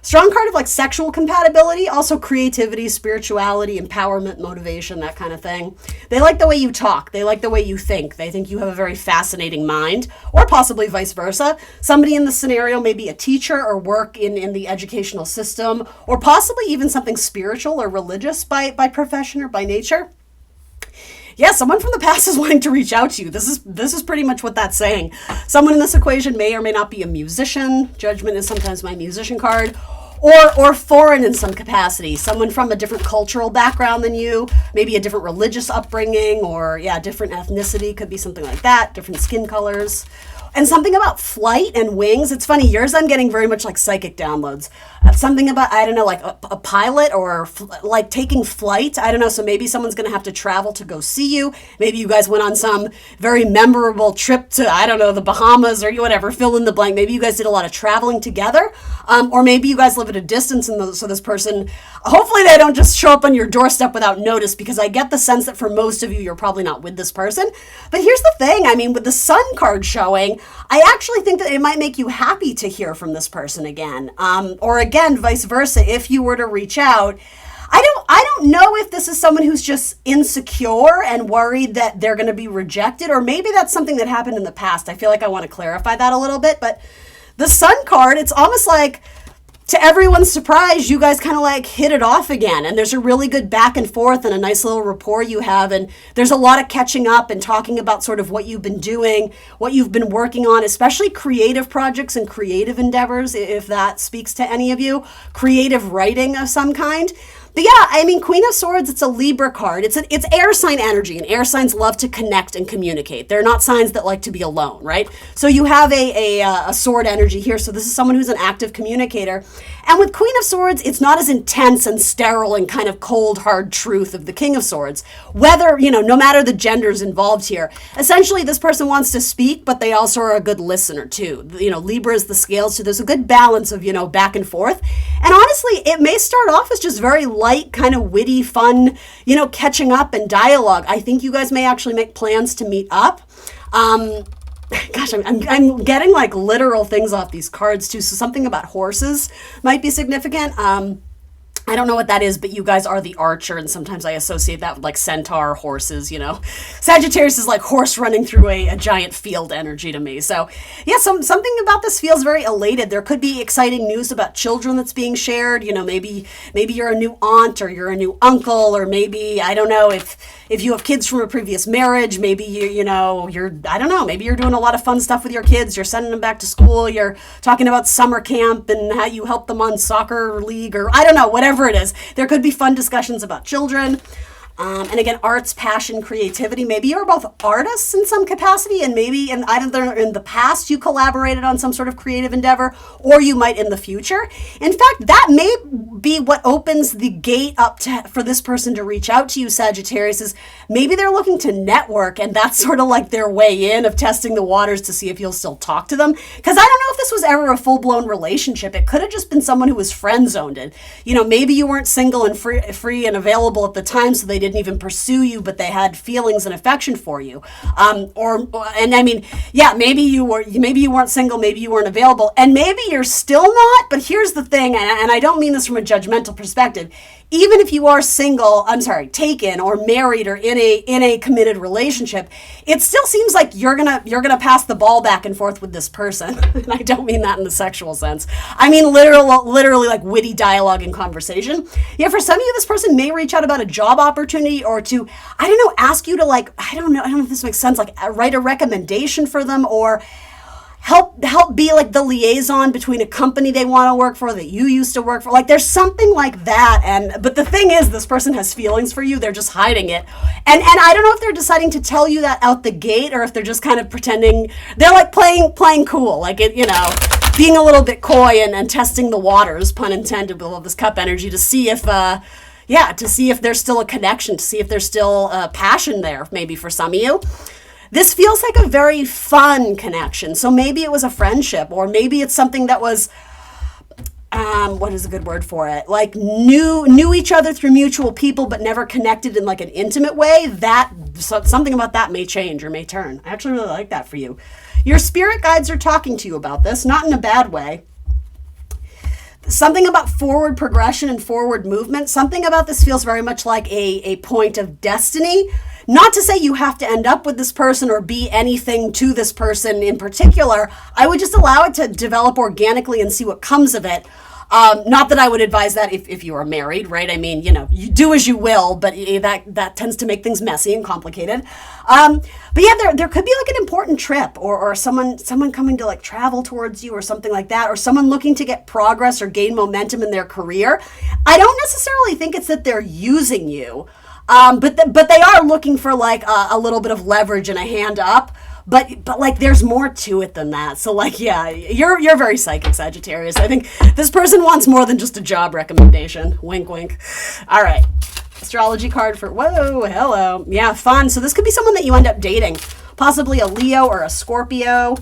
strong card of like sexual compatibility, also creativity, spirituality, empowerment, motivation, that kind of thing. They like the way you talk. They like the way you think. They think you have a very fascinating mind, or possibly vice versa. Somebody in the scenario may be a teacher or work in the educational system, or possibly even something spiritual or religious by profession or by nature. Yeah, someone from the past is wanting to reach out to you. This is pretty much what that's saying. Someone in this equation may or may not be a musician. Judgment is sometimes my musician card. Or foreign in some capacity. Someone from a different cultural background than you. Maybe a different religious upbringing, or yeah, different ethnicity. Could be something like that. Different skin colors. And something about flight and wings. It's funny, yours I'm getting very much like psychic downloads. Something about, I don't know, like a pilot or like taking flight. I don't know, so maybe someone's going to have to travel to go see you. Maybe you guys went on some very memorable trip to, I don't know, the Bahamas or whatever, fill in the blank. Maybe you guys did a lot of traveling together. Or maybe you guys live at a distance, and so this person, hopefully they don't just show up on your doorstep without notice, because I get the sense that for most of you, you're probably not with this person. But here's the thing, I mean, with the Sun card showing, I actually think that it might make you happy to hear from this person again. Or again, vice versa, if you were to reach out. I don't know if this is someone who's just insecure and worried that they're going to be rejected, or maybe that's something that happened in the past. I feel like I want to clarify that a little bit, but the Sun card, it's almost like, to everyone's surprise, you guys kind of like hit it off again, and there's a really good back and forth and a nice little rapport you have, and there's a lot of catching up and talking about sort of what you've been doing, what you've been working on, especially creative projects and creative endeavors, if that speaks to any of you, creative writing of some kind. But yeah, I mean, Queen of Swords, it's a Libra card. It's air sign energy, and air signs love to connect and communicate. They're not signs that like to be alone, right? So you have a sword energy here. So this is someone who's an active communicator. And with Queen of Swords, it's not as intense and sterile and kind of cold, hard truth of the King of Swords. Whether, no matter the genders involved here. Essentially, this person wants to speak, but they also are a good listener too. Libra is the scales, so there's a good balance of, back and forth. And honestly, it may start off as just very light, kind of witty, fun, catching up and dialogue. I think you guys may actually make plans to meet up. Gosh, I'm getting like literal things off these cards too. So something about horses might be significant. I don't know what that is, but you guys are the archer, and sometimes I associate that with like centaur horses, Sagittarius is like horse running through a giant field energy to me. So yeah, something about this feels very elated. There could be exciting news about children that's being shared. Maybe you're a new aunt, or you're a new uncle, or maybe, I don't know, if you have kids from a previous marriage, maybe maybe you're doing a lot of fun stuff with your kids. You're sending them back to school. You're talking about summer camp and how you help them on soccer league, or I don't know, whatever it is. There could be fun discussions about children. And again, arts, passion, creativity. Maybe you're both artists in some capacity, and maybe either in the past you collaborated on some sort of creative endeavor, or you might in the future. In fact, that may be what opens the gate up for this person to reach out to you, Sagittarius, is maybe they're looking to network, and that's sort of like their way in of testing the waters to see if you'll still talk to them. Because I don't know if this was ever a full-blown relationship. It could have just been someone who was friend-zoned. Maybe you weren't single and free and available at the time, so they didn't even pursue you, but they had feelings and affection for you. Maybe you weren't single, maybe you weren't available, and maybe you're still not. But here's the thing, and I don't mean this from a judgmental perspective. Even if you are taken or married or in a committed relationship, it still seems like you're gonna pass the ball back and forth with this person. And I don't mean that in the sexual sense. I mean literally like witty dialogue and conversation. Yeah, for some of you, this person may reach out about a job opportunity or to, ask you to I don't know if this makes sense, like write a recommendation for them or help be like the liaison between a company they want to work for that you used to work for. Like there's something like that. But the thing is, this person has feelings for you. They're just hiding it. And I don't know if they're deciding to tell you that out the gate or if they're just kind of pretending they're like playing cool, like being a little bit coy and testing the waters, pun intended, with all this cup energy to see if there's still a connection, to see if there's still a passion there, maybe for some of you. This feels like a very fun connection. So maybe it was a friendship, or maybe it's something that was, what is a good word for it? Like knew each other through mutual people, but never connected in like an intimate way. Something about that may change or may turn. I actually really like that for you. Your spirit guides are talking to you about this, not in a bad way. Something about forward progression and forward movement. Something about this feels very much like a point of destiny. Not to say you have to end up with this person or be anything to this person in particular. I would just allow it to develop organically and see what comes of it. Not that I would advise that if you are married, right? I mean, you do as you will, but that tends to make things messy and complicated. But yeah, there could be like an important trip or someone coming to like travel towards you or something like that, or someone looking to get progress or gain momentum in their career. I don't necessarily think it's that they're using you. But they are looking for like a little bit of leverage and a hand up, but like there's more to it than that. So like, yeah, you're very psychic, Sagittarius. I think this person wants more than just a job recommendation. Wink, wink. All right. Astrology card for, whoa, hello. Yeah, fun. So this could be someone that you end up dating, possibly a Leo or a Scorpio.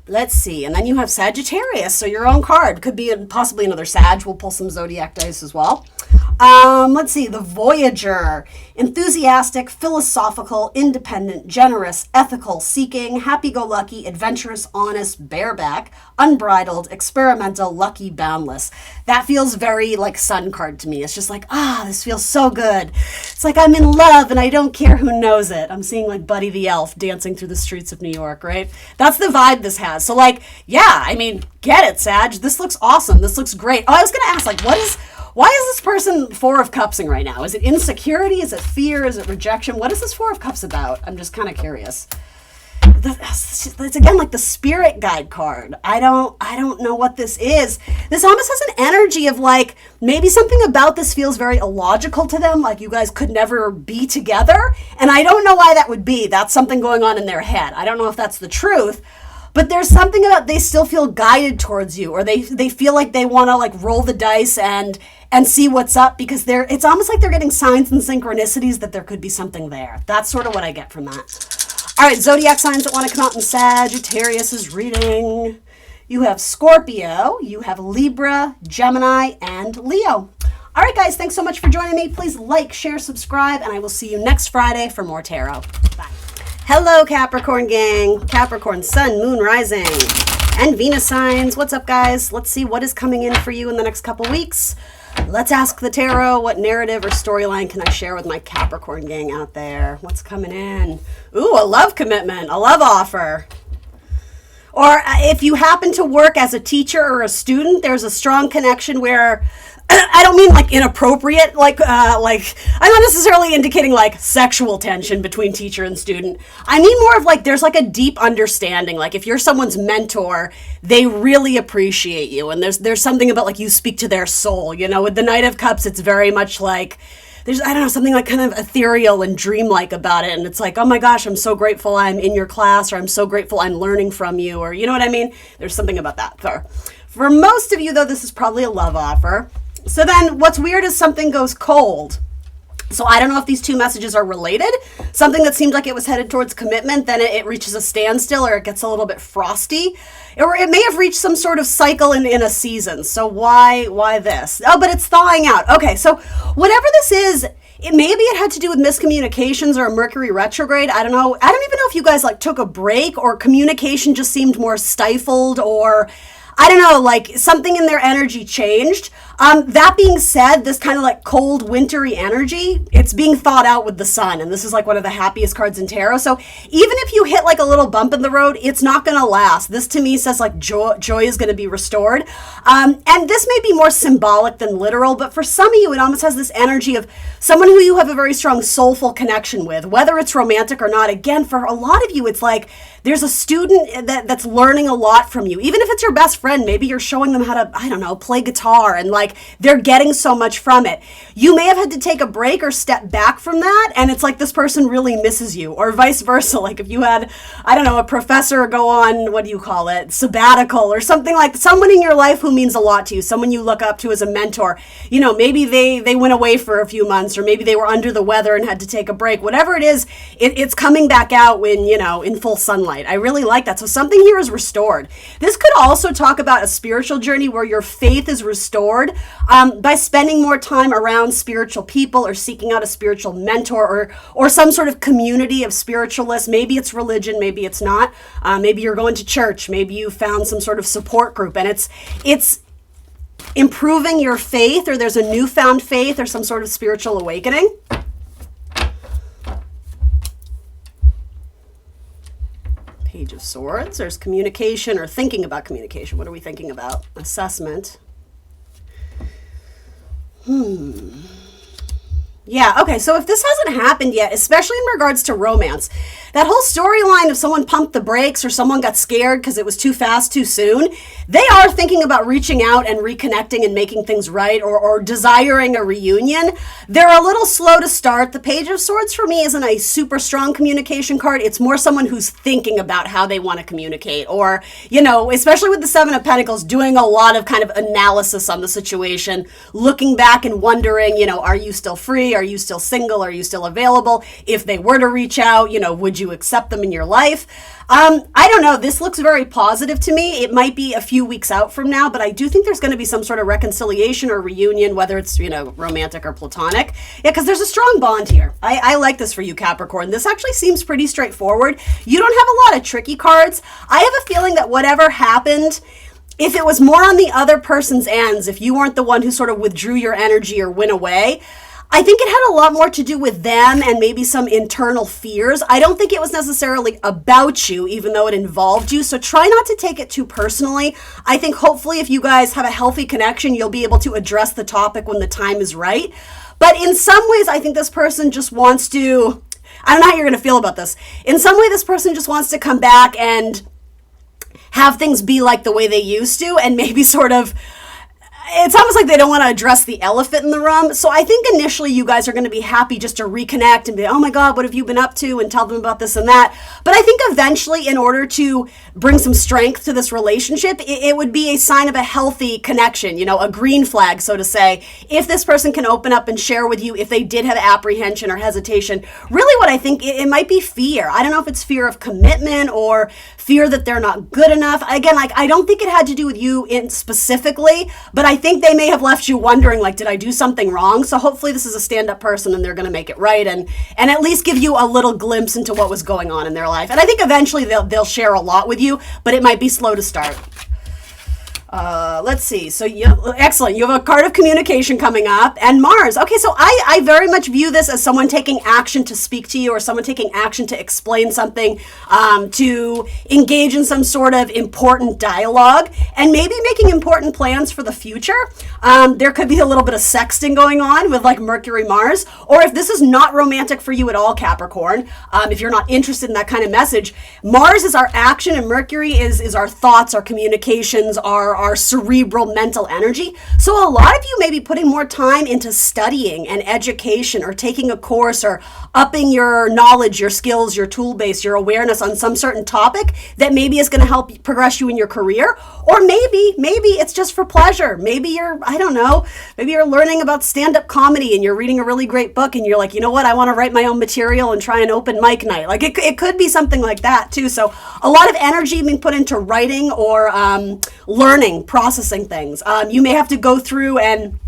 Let's see. And then you have Sagittarius. So your own card could be possibly another Sag. We'll pull some zodiac dice as well. Let's see, the Voyager. Enthusiastic, philosophical, independent, generous, ethical, seeking, happy-go-lucky, adventurous, honest, bareback, unbridled, experimental, lucky, boundless. That feels very like Sun card to me. It's just like, this feels so good. It's like I'm in love and I don't care who knows it. I'm seeing like Buddy the Elf dancing through the streets of New York, right? That's the vibe this has. So like, yeah, I mean, get it, Sag. This looks awesome. This looks great. Oh, I was going to ask, like, why is this person Four of Cups-ing right now? Is it insecurity? Is it fear? Is it rejection? What is this Four of Cups about? I'm just kind of curious. It's again like the spirit guide card. I don't know what this is. This almost has an energy of like maybe something about this feels very illogical to them, like you guys could never be together. And I don't know why that would be. That's something going on in their head. I don't know if that's the truth. But there's something about they still feel guided towards you, or they feel like they want to like roll the dice and see what's up, because it's almost like they're getting signs and synchronicities that there could be something there. That's sort of what I get from that. All right, zodiac signs that want to come out in Sagittarius's reading. You have Scorpio, you have Libra, Gemini, and Leo. All right, guys, thanks so much for joining me. Please like, share, subscribe, and I will see you next Friday for more tarot. Bye. Hello, Capricorn gang. Capricorn, Sun, Moon, Rising, and Venus signs. What's up, guys? Let's see what is coming in for you in the next couple weeks. Let's ask the tarot, what narrative or storyline can I share with my Capricorn gang out there? What's coming in? Ooh, a love commitment, a love offer. Or if you happen to work as a teacher or a student, there's a strong connection where I don't mean like inappropriate, like I'm not necessarily indicating like sexual tension between teacher and student. I mean more of like there's like a deep understanding. Like if you're someone's mentor, they really appreciate you, and there's something about like you speak to their soul. You know, with the Knight of Cups, it's very much like there's, I don't know, something like kind of ethereal and dreamlike about it. And it's like, oh my gosh, I'm so grateful I'm in your class, or I'm so grateful I'm learning from you, or you know what I mean? There's something about that. For most of you, though, this is probably a love offer. So then what's weird is something goes cold. So I don't know if these two messages are related. Something that seemed like it was headed towards commitment, then it reaches a standstill, or it gets a little bit frosty. Or it may have reached some sort of cycle in a season. So why this? Oh, but it's thawing out. Okay, so whatever this is, maybe it had to do with miscommunications or a Mercury retrograde. I don't know. I don't even know if you guys like took a break, or communication just seemed more stifled, or I don't know, like something in their energy changed. That being said, this kind of like cold, wintry energy, it's being thawed out with the sun. And this is like one of the happiest cards in tarot. So even if you hit like a little bump in the road, it's not going to last. This to me says like joy is going to be restored. And this may be more symbolic than literal, but for some of you, it almost has this energy of someone who you have a very strong soulful connection with, whether it's romantic or not. Again, for a lot of you, it's like there's a student that's learning a lot from you. Even if it's your best friend, maybe you're showing them how to, I don't know, play guitar, and like they're getting so much from it. You may have had to take a break or step back from that, and it's like this person really misses you, or vice versa. Like if you had, I don't know, a professor go on, what do you call it, sabbatical or something, like someone in your life who means a lot to you, someone you look up to as a mentor. You know, maybe they went away for a few months, or maybe they were under the weather and had to take a break. Whatever it is, it's coming back out when, you know, in full sunlight. I really like that. So something here is restored. This could also talk about a spiritual journey where your faith is restored by spending more time around spiritual people, or seeking out a spiritual mentor, or some sort of community of spiritualists. Maybe it's religion, maybe it's not. Maybe you're going to church. Maybe you found some sort of support group, and it's improving your faith, or there's a newfound faith or some sort of spiritual awakening. Page of Swords. There's communication, or thinking about communication. What are we thinking about? Assessment. Yeah, okay, so if this hasn't happened yet, especially in regards to romance, that whole storyline of someone pumped the brakes or someone got scared because it was too fast too soon, they are thinking about reaching out and reconnecting and making things right, or desiring a reunion. They're a little slow to start. The Page of Swords for me isn't a super strong communication card. It's more someone who's thinking about how they want to communicate, or, you know, especially with the Seven of Pentacles, doing a lot of kind of analysis on the situation, looking back and wondering, you know, are you still free? Are you still single? Are you still available? If they were to reach out, you know, would you accept them in your life? I don't know. This looks very positive to me. It might be a few weeks out from now, but I do think there's going to be some sort of reconciliation or reunion, whether it's, you know, romantic or platonic. Yeah, because there's a strong bond here. I like this for you, Capricorn. This actually seems pretty straightforward. You don't have a lot of tricky cards. I have a feeling that whatever happened, if it was more on the other person's ends, if you weren't the one who sort of withdrew your energy or went away, I think it had a lot more to do with them and maybe some internal fears. I don't think it was necessarily about you, even though it involved you. So try not to take it too personally. I think hopefully if you guys have a healthy connection, you'll be able to address the topic when the time is right. But in some ways, I think this person just wants to, I don't know how you're going to feel about this. In some way, this person just wants to come back and have things be like the way they used to, and maybe sort of, it's almost like they don't want to address the elephant in the room. So I think initially you guys are going to be happy just to reconnect and be, oh my God, what have you been up to? And tell them about this and that. But I think eventually, in order to bring some strength to this relationship, it would be a sign of a healthy connection, you know, a green flag, so to say. If this person can open up and share with you if they did have apprehension or hesitation. Really what I think, it might be fear. I don't know if it's fear of commitment or fear that they're not good enough. Again, like, I don't think it had to do with you specifically, but I think they may have left you wondering, like, did I do something wrong? So hopefully this is a stand-up person and they're going to make it right, and at least give you a little glimpse into what was going on in their life. And I think eventually they'll share a lot with you, but it might be slow to start. Let's see. So excellent. You have a card of communication coming up, and Mars. Okay, so I very much view this as someone taking action to speak to you, or someone taking action to explain something, to engage in some sort of important dialogue, and maybe making important plans for the future. There could be a little bit of sexting going on with like Mercury, Mars, or if this is not romantic for you at all, Capricorn, if you're not interested in that kind of message, Mars is our action and Mercury is our thoughts, our communications, our cerebral mental energy. So a lot of you may be putting more time into studying and education or taking a course or upping your knowledge, your skills, your tool base, your awareness on some certain topic that maybe is going to help progress you in your career. Or maybe it's just for pleasure. Maybe I don't know, maybe you're learning about stand-up comedy and you're reading a really great book and you're like, you know what, I want to write my own material and try an open mic night. Like it could be something like that too. So a lot of energy being put into writing or learning, processing things. You may have to go through and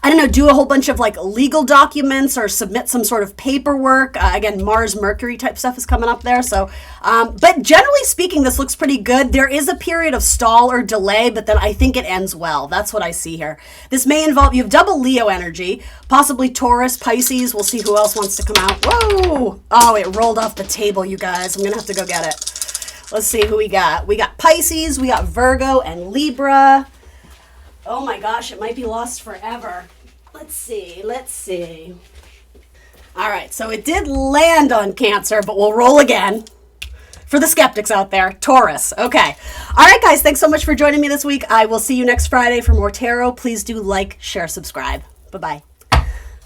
I don't know, do a whole bunch of like legal documents or submit some sort of paperwork. Again, Mars, Mercury type stuff is coming up there. So, but generally speaking, this looks pretty good. There is a period of stall or delay, but then I think it ends well. That's what I see here. This may involve, you have double Leo energy, possibly Taurus, Pisces. We'll see who else wants to come out. Whoa. Oh, it rolled off the table, you guys. I'm going to have to go get it. Let's see who we got. We got Pisces, we got Virgo and Libra. Oh my gosh, it might be lost forever. Let's see. All right, so it did land on Cancer, but we'll roll again. For the skeptics out there, Taurus. Okay. All right, guys, thanks so much for joining me this week. I will see you next Friday for more tarot. Please do like, share, subscribe. Bye-bye.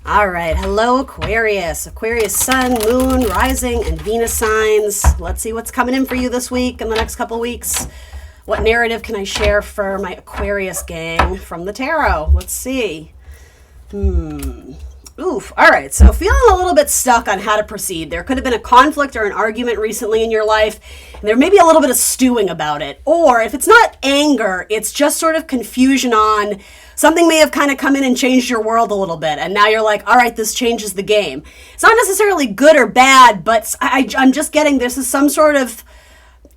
All right, hello, Aquarius. Aquarius sun, moon, rising, and Venus signs. Let's see what's coming in for you this week and the next couple weeks. What narrative can I share for my Aquarius gang from the tarot? Let's see. Oof. All right. So feeling a little bit stuck on how to proceed. There could have been a conflict or an argument recently in your life. And there may be a little bit of stewing about it. Or if it's not anger, it's just sort of confusion on something may have kind of come in and changed your world a little bit. And now you're like, all right, this changes the game. It's not necessarily good or bad, but I'm just getting this is some sort of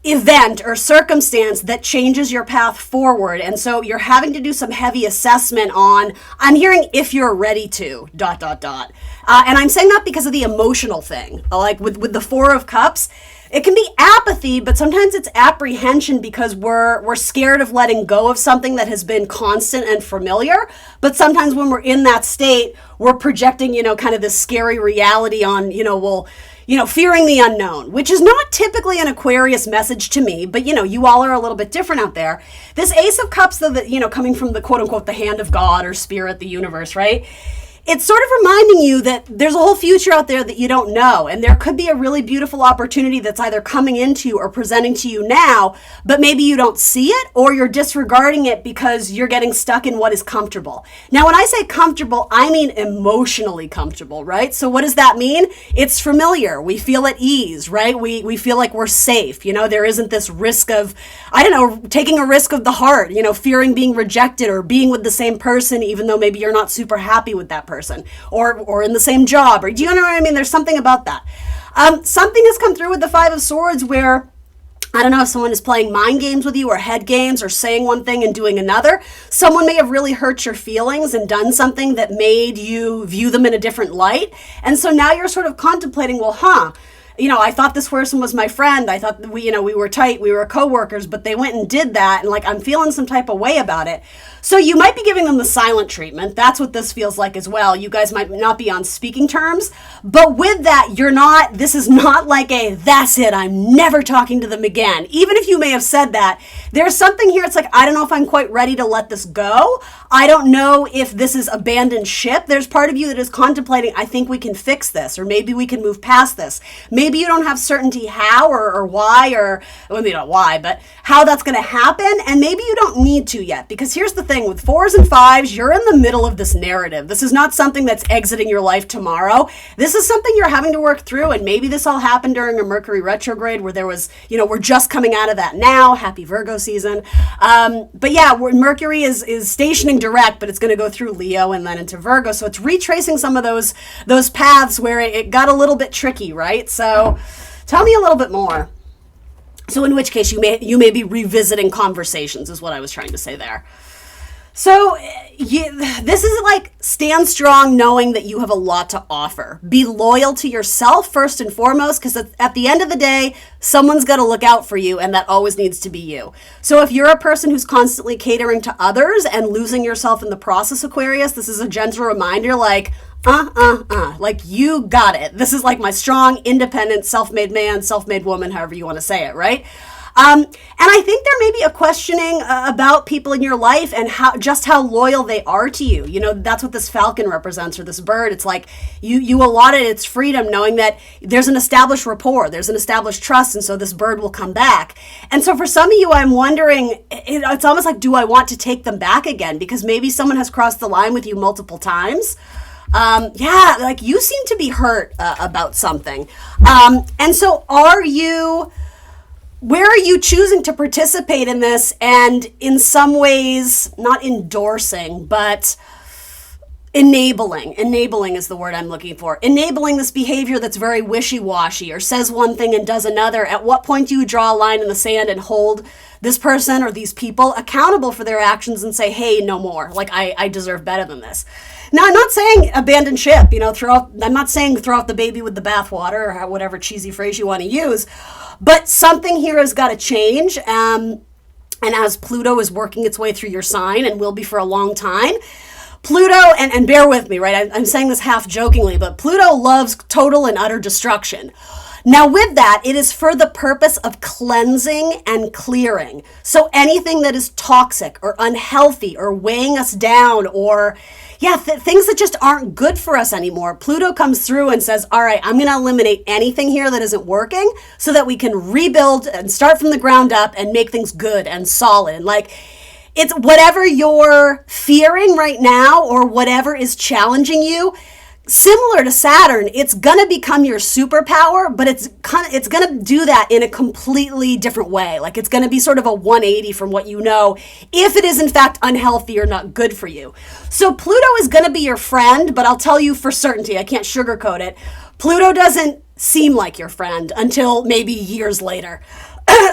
event or circumstance that changes your path forward. And so you're having to do some heavy assessment on, I'm hearing if you're ready to, ... And I'm saying that because of the emotional thing, like with the Four of Cups. It can be apathy, but sometimes it's apprehension because we're scared of letting go of something that has been constant and familiar. But sometimes when we're in that state, we're projecting, kind of this scary reality on, fearing the unknown, which is not typically an Aquarius message to me, but you all are a little bit different out there. This Ace of Cups, though, that, coming from the quote unquote, the hand of God or spirit, the universe, right? It's sort of reminding you that there's a whole future out there that you don't know. And there could be a really beautiful opportunity that's either coming into you or presenting to you now, but maybe you don't see it or you're disregarding it because you're getting stuck in what is comfortable. Now, when I say comfortable, I mean emotionally comfortable, right? So what does that mean? It's familiar. We feel at ease, right? We feel like we're safe. There isn't this risk of, taking a risk of the heart, fearing being rejected or being with the same person, even though maybe you're not super happy with that person or in the same job, or do you know what I mean? There's something about that. Something has come through with the Five of Swords where, I don't know if someone is playing mind games with you or head games or saying one thing and doing another. Someone may have really hurt your feelings and done something that made you view them in a different light. And so now you're sort of contemplating, I thought this person was my friend. I thought we were tight. We were coworkers, but they went and did that. And I'm feeling some type of way about it. So you might be giving them the silent treatment. That's what this feels like as well. You guys might not be on speaking terms, but with that, this is not like that's it, I'm never talking to them again. Even if you may have said that, there's something here. It's like, I don't know if I'm quite ready to let this go. I don't know if this is abandoned ship. There's part of you that is contemplating, I think we can fix this, or maybe we can move past this. Maybe you don't have certainty how or why, maybe not why, but how that's going to happen. And maybe you don't need to yet, because here's the thing. With fours and fives, you're in the middle of this narrative. This is not something that's exiting your life tomorrow. This is something you're having to work through. And maybe this all happened during a Mercury retrograde where there was, we're just coming out of that now. Happy Virgo season. But yeah, Mercury is stationing direct, but it's going to go through Leo and then into Virgo. So it's retracing some of those paths where it got a little bit tricky, right? So tell me a little bit more. So in which case you may be revisiting conversations is what I was trying to say there. So this is like stand strong knowing that you have a lot to offer. Be loyal to yourself first and foremost, because at the end of the day, someone's got to look out for you, and that always needs to be you. So if you're a person who's constantly catering to others and losing yourself in the process, Aquarius, this is a gentle reminder like you got it. This is like my strong, independent, self-made man, self-made woman, however you want to say it, right? And I think there may be a questioning about people in your life and how loyal they are to you. You know, that's what this falcon represents, or this bird. It's like you allotted its freedom knowing that there's an established rapport, there's an established trust, and so this bird will come back. And so for some of you, I'm wondering, it's almost like, do I want to take them back again? Because maybe someone has crossed the line with you multiple times. Yeah, like you seem to be hurt about something. And so where are you choosing to participate in this, and in some ways not endorsing, but enabling is the word I'm looking for, enabling this behavior that's very wishy-washy or says one thing and does another? At what point do you draw a line in the sand and hold this person or these people accountable for their actions and say, hey, no more, like I deserve better than this? Now, I'm not saying abandon ship, I'm not saying throw out the baby with the bathwater, or whatever cheesy phrase you want to use, but something here has got to change. And as Pluto is working its way through your sign, and will be for a long time, Pluto, and bear with me, right? I'm saying this half jokingly, but Pluto loves total and utter destruction. Now, with that, it is for the purpose of cleansing and clearing. So anything that is toxic or unhealthy or weighing us down, or things that just aren't good for us anymore, Pluto comes through and says, all right, I'm going to eliminate anything here that isn't working so that we can rebuild and start from the ground up and make things good and solid. And like, it's whatever you're fearing right now or whatever is challenging you, similar to Saturn, it's going to become your superpower, but it's going to do that in a completely different way. Like, it's going to be sort of a 180 from what you know, if it is in fact unhealthy or not good for you. So Pluto is going to be your friend, but I'll tell you for certainty, I can't sugarcoat it, Pluto doesn't seem like your friend until maybe years later.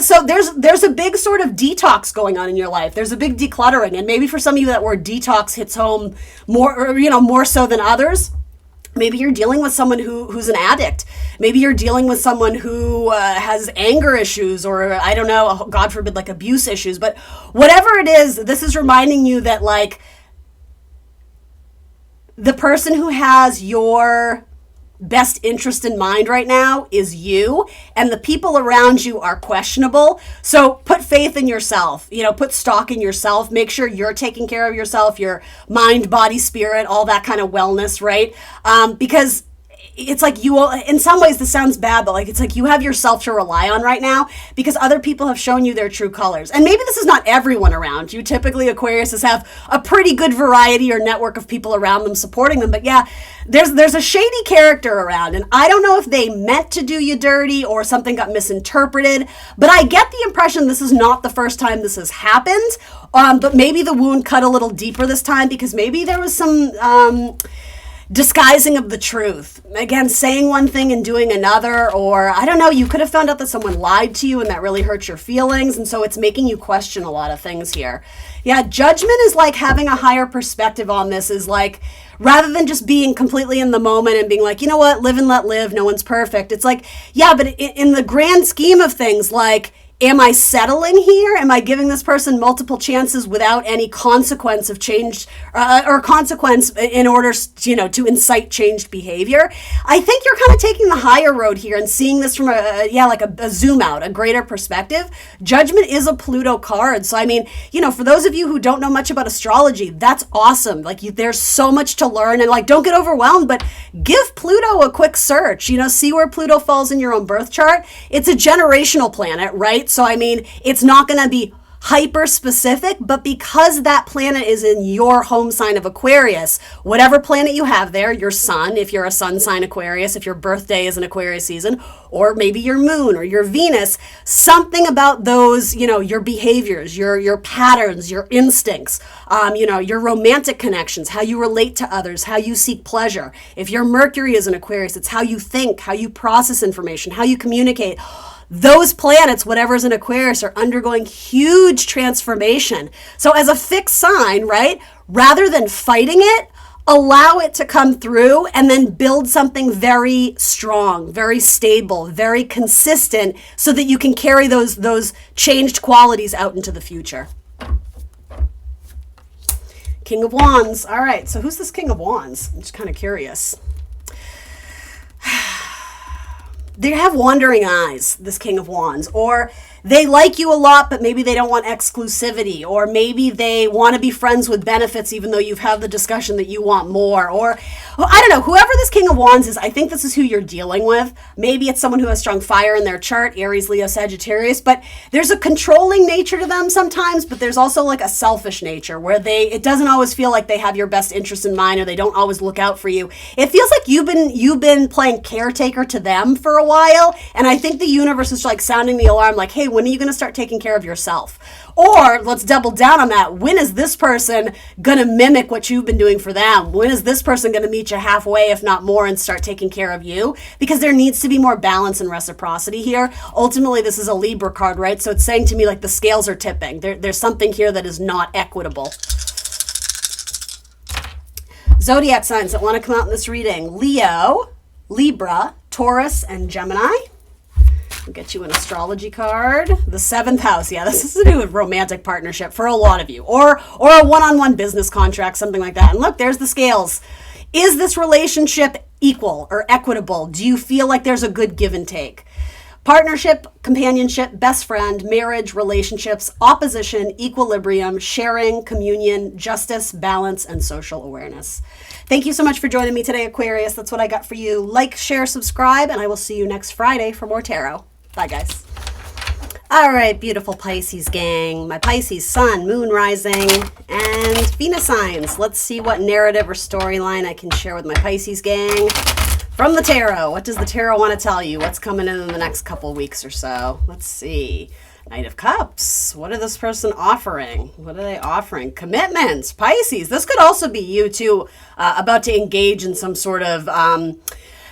So there's a big sort of detox going on in your life. There's a big decluttering, and maybe for some of you that word detox hits home more so than others. Maybe you're dealing with someone who's an addict. Maybe you're dealing with someone who has anger issues, or I don't know, God forbid, like abuse issues. But whatever it is, this is reminding you that like the person who has your best interest in mind right now is you, and the people around you are questionable. So put faith in yourself, put stock in yourself, make sure you're taking care of yourself, your mind, body, spirit, all that kind of wellness, right? Because it's like you will, in some ways this sounds bad, but like it's like you have yourself to rely on right now because other people have shown you their true colors. And maybe this is not everyone around you. Typically Aquariuses have a pretty good variety or network of people around them supporting them. But yeah, there's a shady character around, and I don't know if they meant to do you dirty or something got misinterpreted, but I get the impression this is not the first time this has happened. But maybe the wound cut a little deeper this time because maybe there was some disguising of the truth. Again, saying one thing and doing another, or I don't know, you could have found out that someone lied to you and that really hurt your feelings, and so it's making you question a lot of things here. Yeah, judgment is like having a higher perspective on this, is like, rather than just being completely in the moment and being like, you know what, live and let live, no one's perfect. It's like, yeah, but in the grand scheme of things, like, am I settling here? Am I giving this person multiple chances without any consequence of change or consequence in order, to incite changed behavior? I think you're kind of taking the higher road here and seeing this from a zoom out, a greater perspective. Judgment is a Pluto card. So, I mean, for those of you who don't know much about astrology, that's awesome. Like, there's so much to learn, and like, don't get overwhelmed, but give Pluto a quick search, see where Pluto falls in your own birth chart. It's a generational planet, right? So, I mean, it's not going to be hyper specific, but because that planet is in your home sign of Aquarius, whatever planet you have there, your sun, if you're a sun sign Aquarius, if your birthday is an Aquarius season, or maybe your moon or your Venus, something about those, your behaviors, your patterns, your instincts, your romantic connections, how you relate to others, how you seek pleasure. If your Mercury is an Aquarius, it's how you think, how you process information, how you communicate. Those planets, whatever's in Aquarius, are undergoing huge transformation. So as a fixed sign, right, rather than fighting it, allow it to come through and then build something very strong, very stable, very consistent, so that you can carry those changed qualities out into the future. King of Wands. All right, so who's this King of Wands? I'm just kind of curious. They have wandering eyes, this King of Wands, or they like you a lot, but maybe they don't want exclusivity, or maybe they want to be friends with benefits even though you've had the discussion that you want more, or well, I don't know, whoever this King of Wands is, I think this is who you're dealing with. Maybe it's someone who has strong fire in their chart, Aries, Leo, Sagittarius, but there's a controlling nature to them sometimes, but there's also like a selfish nature where it doesn't always feel like they have your best interest in mind, or they don't always look out for you. It feels like you've been playing caretaker to them for a while, and I think the universe is like sounding the alarm like, hey, when are you going to start taking care of yourself? Or let's double down on that. When is this person going to mimic what you've been doing for them? When is this person going to meet you halfway, if not more, and start taking care of you? Because there needs to be more balance and reciprocity here. Ultimately, this is a Libra card, right? So it's saying to me like the scales are tipping. There's something here that is not equitable. Zodiac signs that want to come out in this reading: Leo, Libra, Taurus, and Gemini. I'll get you an astrology card. The seventh house. Yeah, this is to do with romantic partnership for a lot of you, or a one-on-one business contract, something like that. And look, there's the scales. Is this relationship equal or equitable? Do you feel like there's a good give and take? Partnership, companionship, best friend, marriage, relationships, opposition, equilibrium, sharing, communion, justice, balance, and social awareness. Thank you so much for joining me today, Aquarius. That's what I got for you. Like, share, subscribe, and I will see you next Friday for more tarot. Bye, guys. All right, beautiful Pisces gang. My Pisces sun, moon, rising, and Venus signs. Let's see what narrative or storyline I can share with my Pisces gang from the tarot. What does the tarot want to tell you? What's coming in the next couple weeks or so? Let's see. Knight of Cups. What is this person offering? What are they offering? Commitments. Pisces. This could also be you too, about to engage in some sort of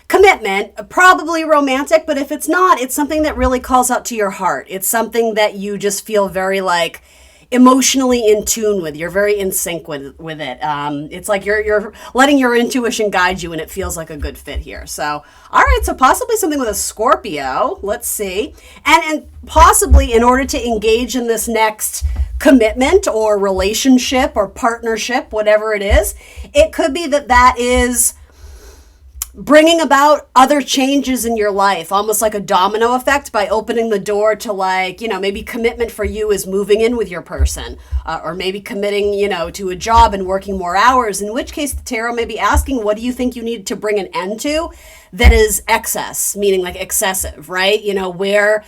commitment, probably romantic, but if it's not, it's something that really calls out to your heart. It's something that you just feel very like emotionally in tune with. You're very in sync with it. It's like you're letting your intuition guide you, and it feels like a good fit here. So, all right, so possibly something with a Scorpio. Let's see. And possibly in order to engage in this next commitment or relationship or partnership, whatever it is, it could be that is bringing about other changes in your life, almost like a domino effect, by opening the door to, like, maybe commitment for you is moving in with your person, or maybe committing, to a job and working more hours, in which case the tarot may be asking, what do you think you need to bring an end to that is excess, meaning like excessive, right? Where,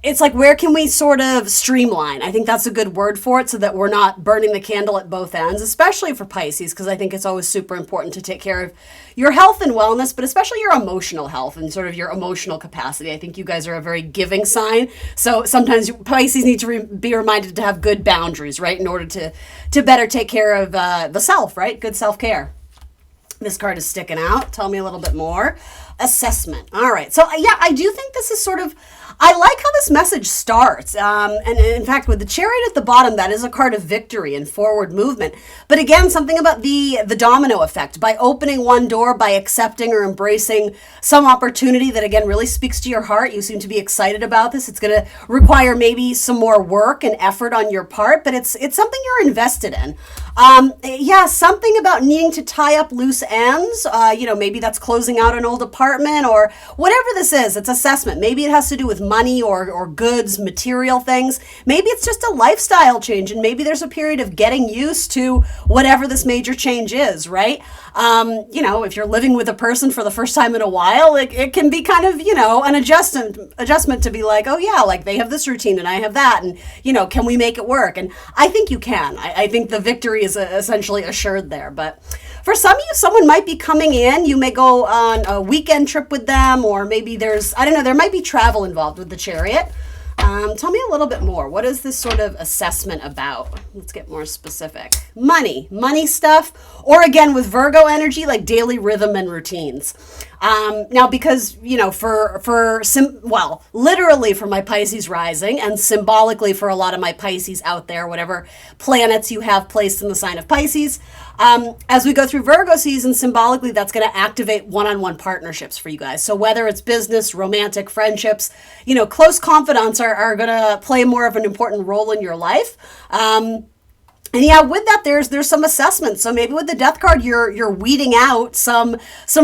it's like, where can we sort of streamline? I think that's a good word for it, so that we're not burning the candle at both ends, especially for Pisces, because I think it's always super important to take care of your health and wellness, but especially your emotional health and sort of your emotional capacity. I think you guys are a very giving sign, so sometimes Pisces need to be reminded to have good boundaries, right, in order to better take care of the self, right? Good self-care. This card is sticking out. Tell me a little bit more. Assessment. All right. So yeah, I do think this is sort of, I like how this message starts. And in fact, with the Chariot at the bottom, that is a card of victory and forward movement. But again, something about the domino effect. By opening one door, by accepting or embracing some opportunity that, again, really speaks to your heart, you seem to be excited about this. It's going to require maybe some more work and effort on your part, but it's something you're invested in. Yeah, something about needing to tie up loose ends. Maybe that's closing out an old apartment or whatever this is. It's assessment. Maybe it has to do with money or goods, material things. Maybe it's just a lifestyle change, and maybe there's a period of getting used to whatever this major change is, right? If you're living with a person for the first time in a while, it can be kind of, an adjustment to be like, oh yeah, like they have this routine and I have that, and, can we make it work? And I think you can. I think the victory is essentially assured there. But for some of you, someone might be coming in. You may go on a weekend trip with them, or maybe there might be travel involved with the Chariot. Tell me a little bit more. What is this sort of assessment about? Let's get more specific. Money stuff, or again with Virgo energy, like daily rhythm and routines. Now, because, literally for my Pisces rising, and symbolically for a lot of my Pisces out there, whatever planets you have placed in the sign of Pisces, as we go through Virgo season, symbolically, that's going to activate one-on-one partnerships for you guys. So whether it's business, romantic, friendships, close confidants are going to play more of an important role in your life. And yeah, with that, there's some assessment. So maybe with the death card, you're weeding out some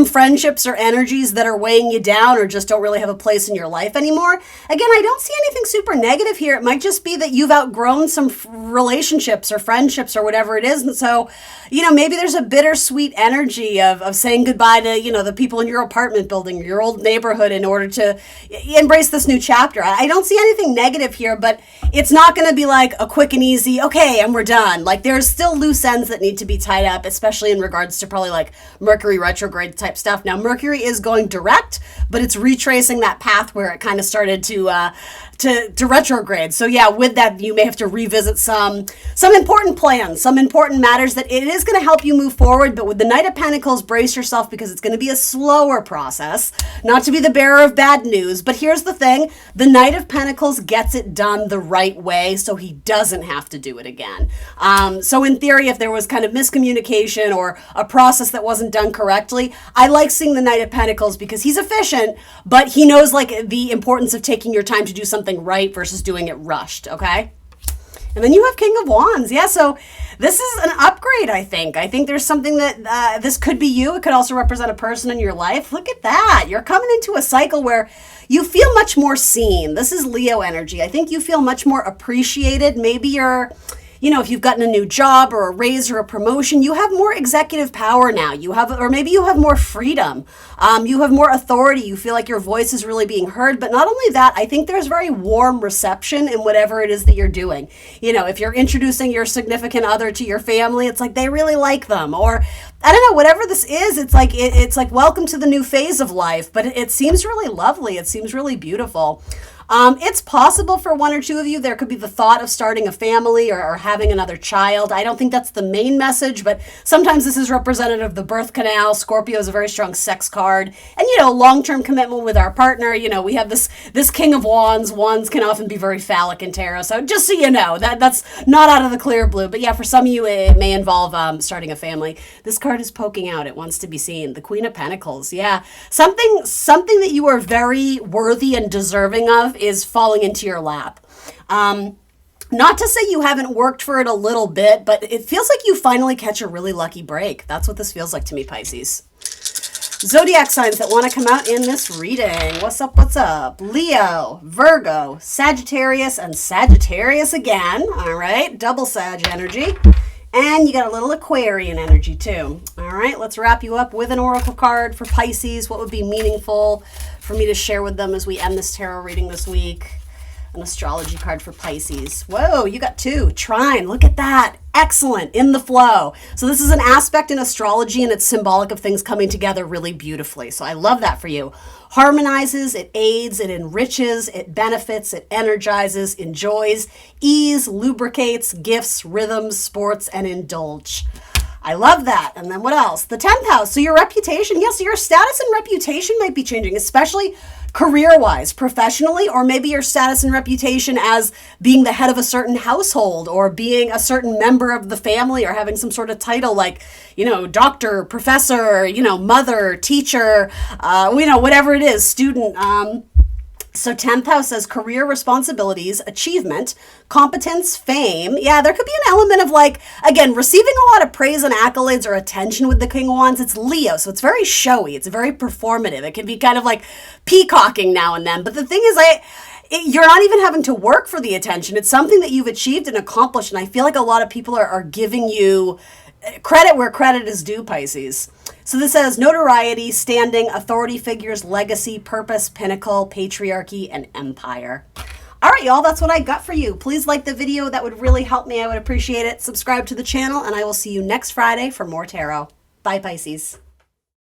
friendships or energies that are weighing you down or just don't really have a place in your life anymore. Again, I don't see anything super negative here. It might just be that you've outgrown some relationships or friendships or whatever it is. And so, maybe there's a bittersweet energy of saying goodbye to, the people in your apartment building, your old neighborhood in order to embrace this new chapter. I don't see anything negative here, but it's not going to be like a quick and easy, okay, and we're done. Like there's still loose ends that need to be tied up, especially in regards to probably like Mercury retrograde type stuff. Now Mercury is going direct, but it's retracing that path where it kind of started to retrograde. So yeah, with that, you may have to revisit some important plans, some important matters that it is going to help you move forward. But with the Knight of Pentacles, brace yourself because it's going to be a slower process, not to be the bearer of bad news. But here's the thing, the Knight of Pentacles gets it done the right way, so he doesn't have to do it again. So in theory, if there was kind of miscommunication or a process that wasn't done correctly, I like seeing the Knight of Pentacles because he's efficient, but he knows like the importance of taking your time to do something right versus doing it rushed, okay? And then you have King of Wands. Yeah, so this is an upgrade, I think. I think there's something that this could be you. It could also represent a person in your life. Look at that. You're coming into a cycle where you feel much more seen. This is Leo energy. I think you feel much more appreciated. Maybe you're, if you've gotten a new job or a raise or a promotion, you have more executive power now. Or maybe you have more freedom. You have more authority. You feel like your voice is really being heard. But not only that, I think there's very warm reception in whatever it is that you're doing. If you're introducing your significant other to your family, it's like they really like them. Or I don't know, whatever this is, it's like welcome to the new phase of life. But it seems really lovely. It seems really beautiful. It's possible for one or two of you, there could be the thought of starting a family or having another child. I don't think that's the main message, but sometimes this is representative of the birth canal. Scorpio is a very strong sex card. And, long-term commitment with our partner. We have this King of Wands. Wands can often be very phallic in tarot. So just so you know, that's not out of the clear blue. But yeah, for some of you, it may involve starting a family. This card is poking out. It wants to be seen. The Queen of Pentacles. Yeah, something that you are very worthy and deserving of is falling into your lap. Not to say you haven't worked for it a little bit, but it feels like you finally catch a really lucky break. That's what this feels like to me, Pisces. Zodiac signs that want to come out in this reading. What's up? What's up? Leo, Virgo, Sagittarius, and Sagittarius again. All right, double Sag energy. And you got a little Aquarian energy too. All right, let's wrap you up with an oracle card for Pisces. What would be meaningful for me to share with them as we end this tarot reading this week? An astrology card for Pisces. Whoa, you got two. Trine, look at that. Excellent, in the flow. So this is an aspect in astrology and it's symbolic of things coming together really beautifully. So I love that for you. Harmonizes, it aids, it enriches, it benefits, it energizes, enjoys, ease, lubricates, gifts, rhythms, sports, and indulge. I love that. And then what else? The 10th house. So your reputation. Yes, your status and reputation might be changing, especially career-wise, professionally, or maybe your status and reputation as being the head of a certain household or being a certain member of the family or having some sort of title like, doctor, professor, mother, teacher, whatever it is, student. So 10th house says career responsibilities, achievement, competence, fame. Yeah, there could be an element of again, receiving a lot of praise and accolades or attention with the King of Wands. It's Leo, so it's very showy. It's very performative. It can be kind of like peacocking now and then. But the thing is, you're not even having to work for the attention. It's something that you've achieved and accomplished. And I feel like a lot of people are giving you credit where credit is due, Pisces. So this says notoriety, standing, authority figures, legacy, purpose, pinnacle, patriarchy, and empire. All right, y'all, that's what I got for you. Please like the video. That would really help me. I would appreciate it. Subscribe to the channel, and I will see you next Friday for more tarot. Bye, Pisces.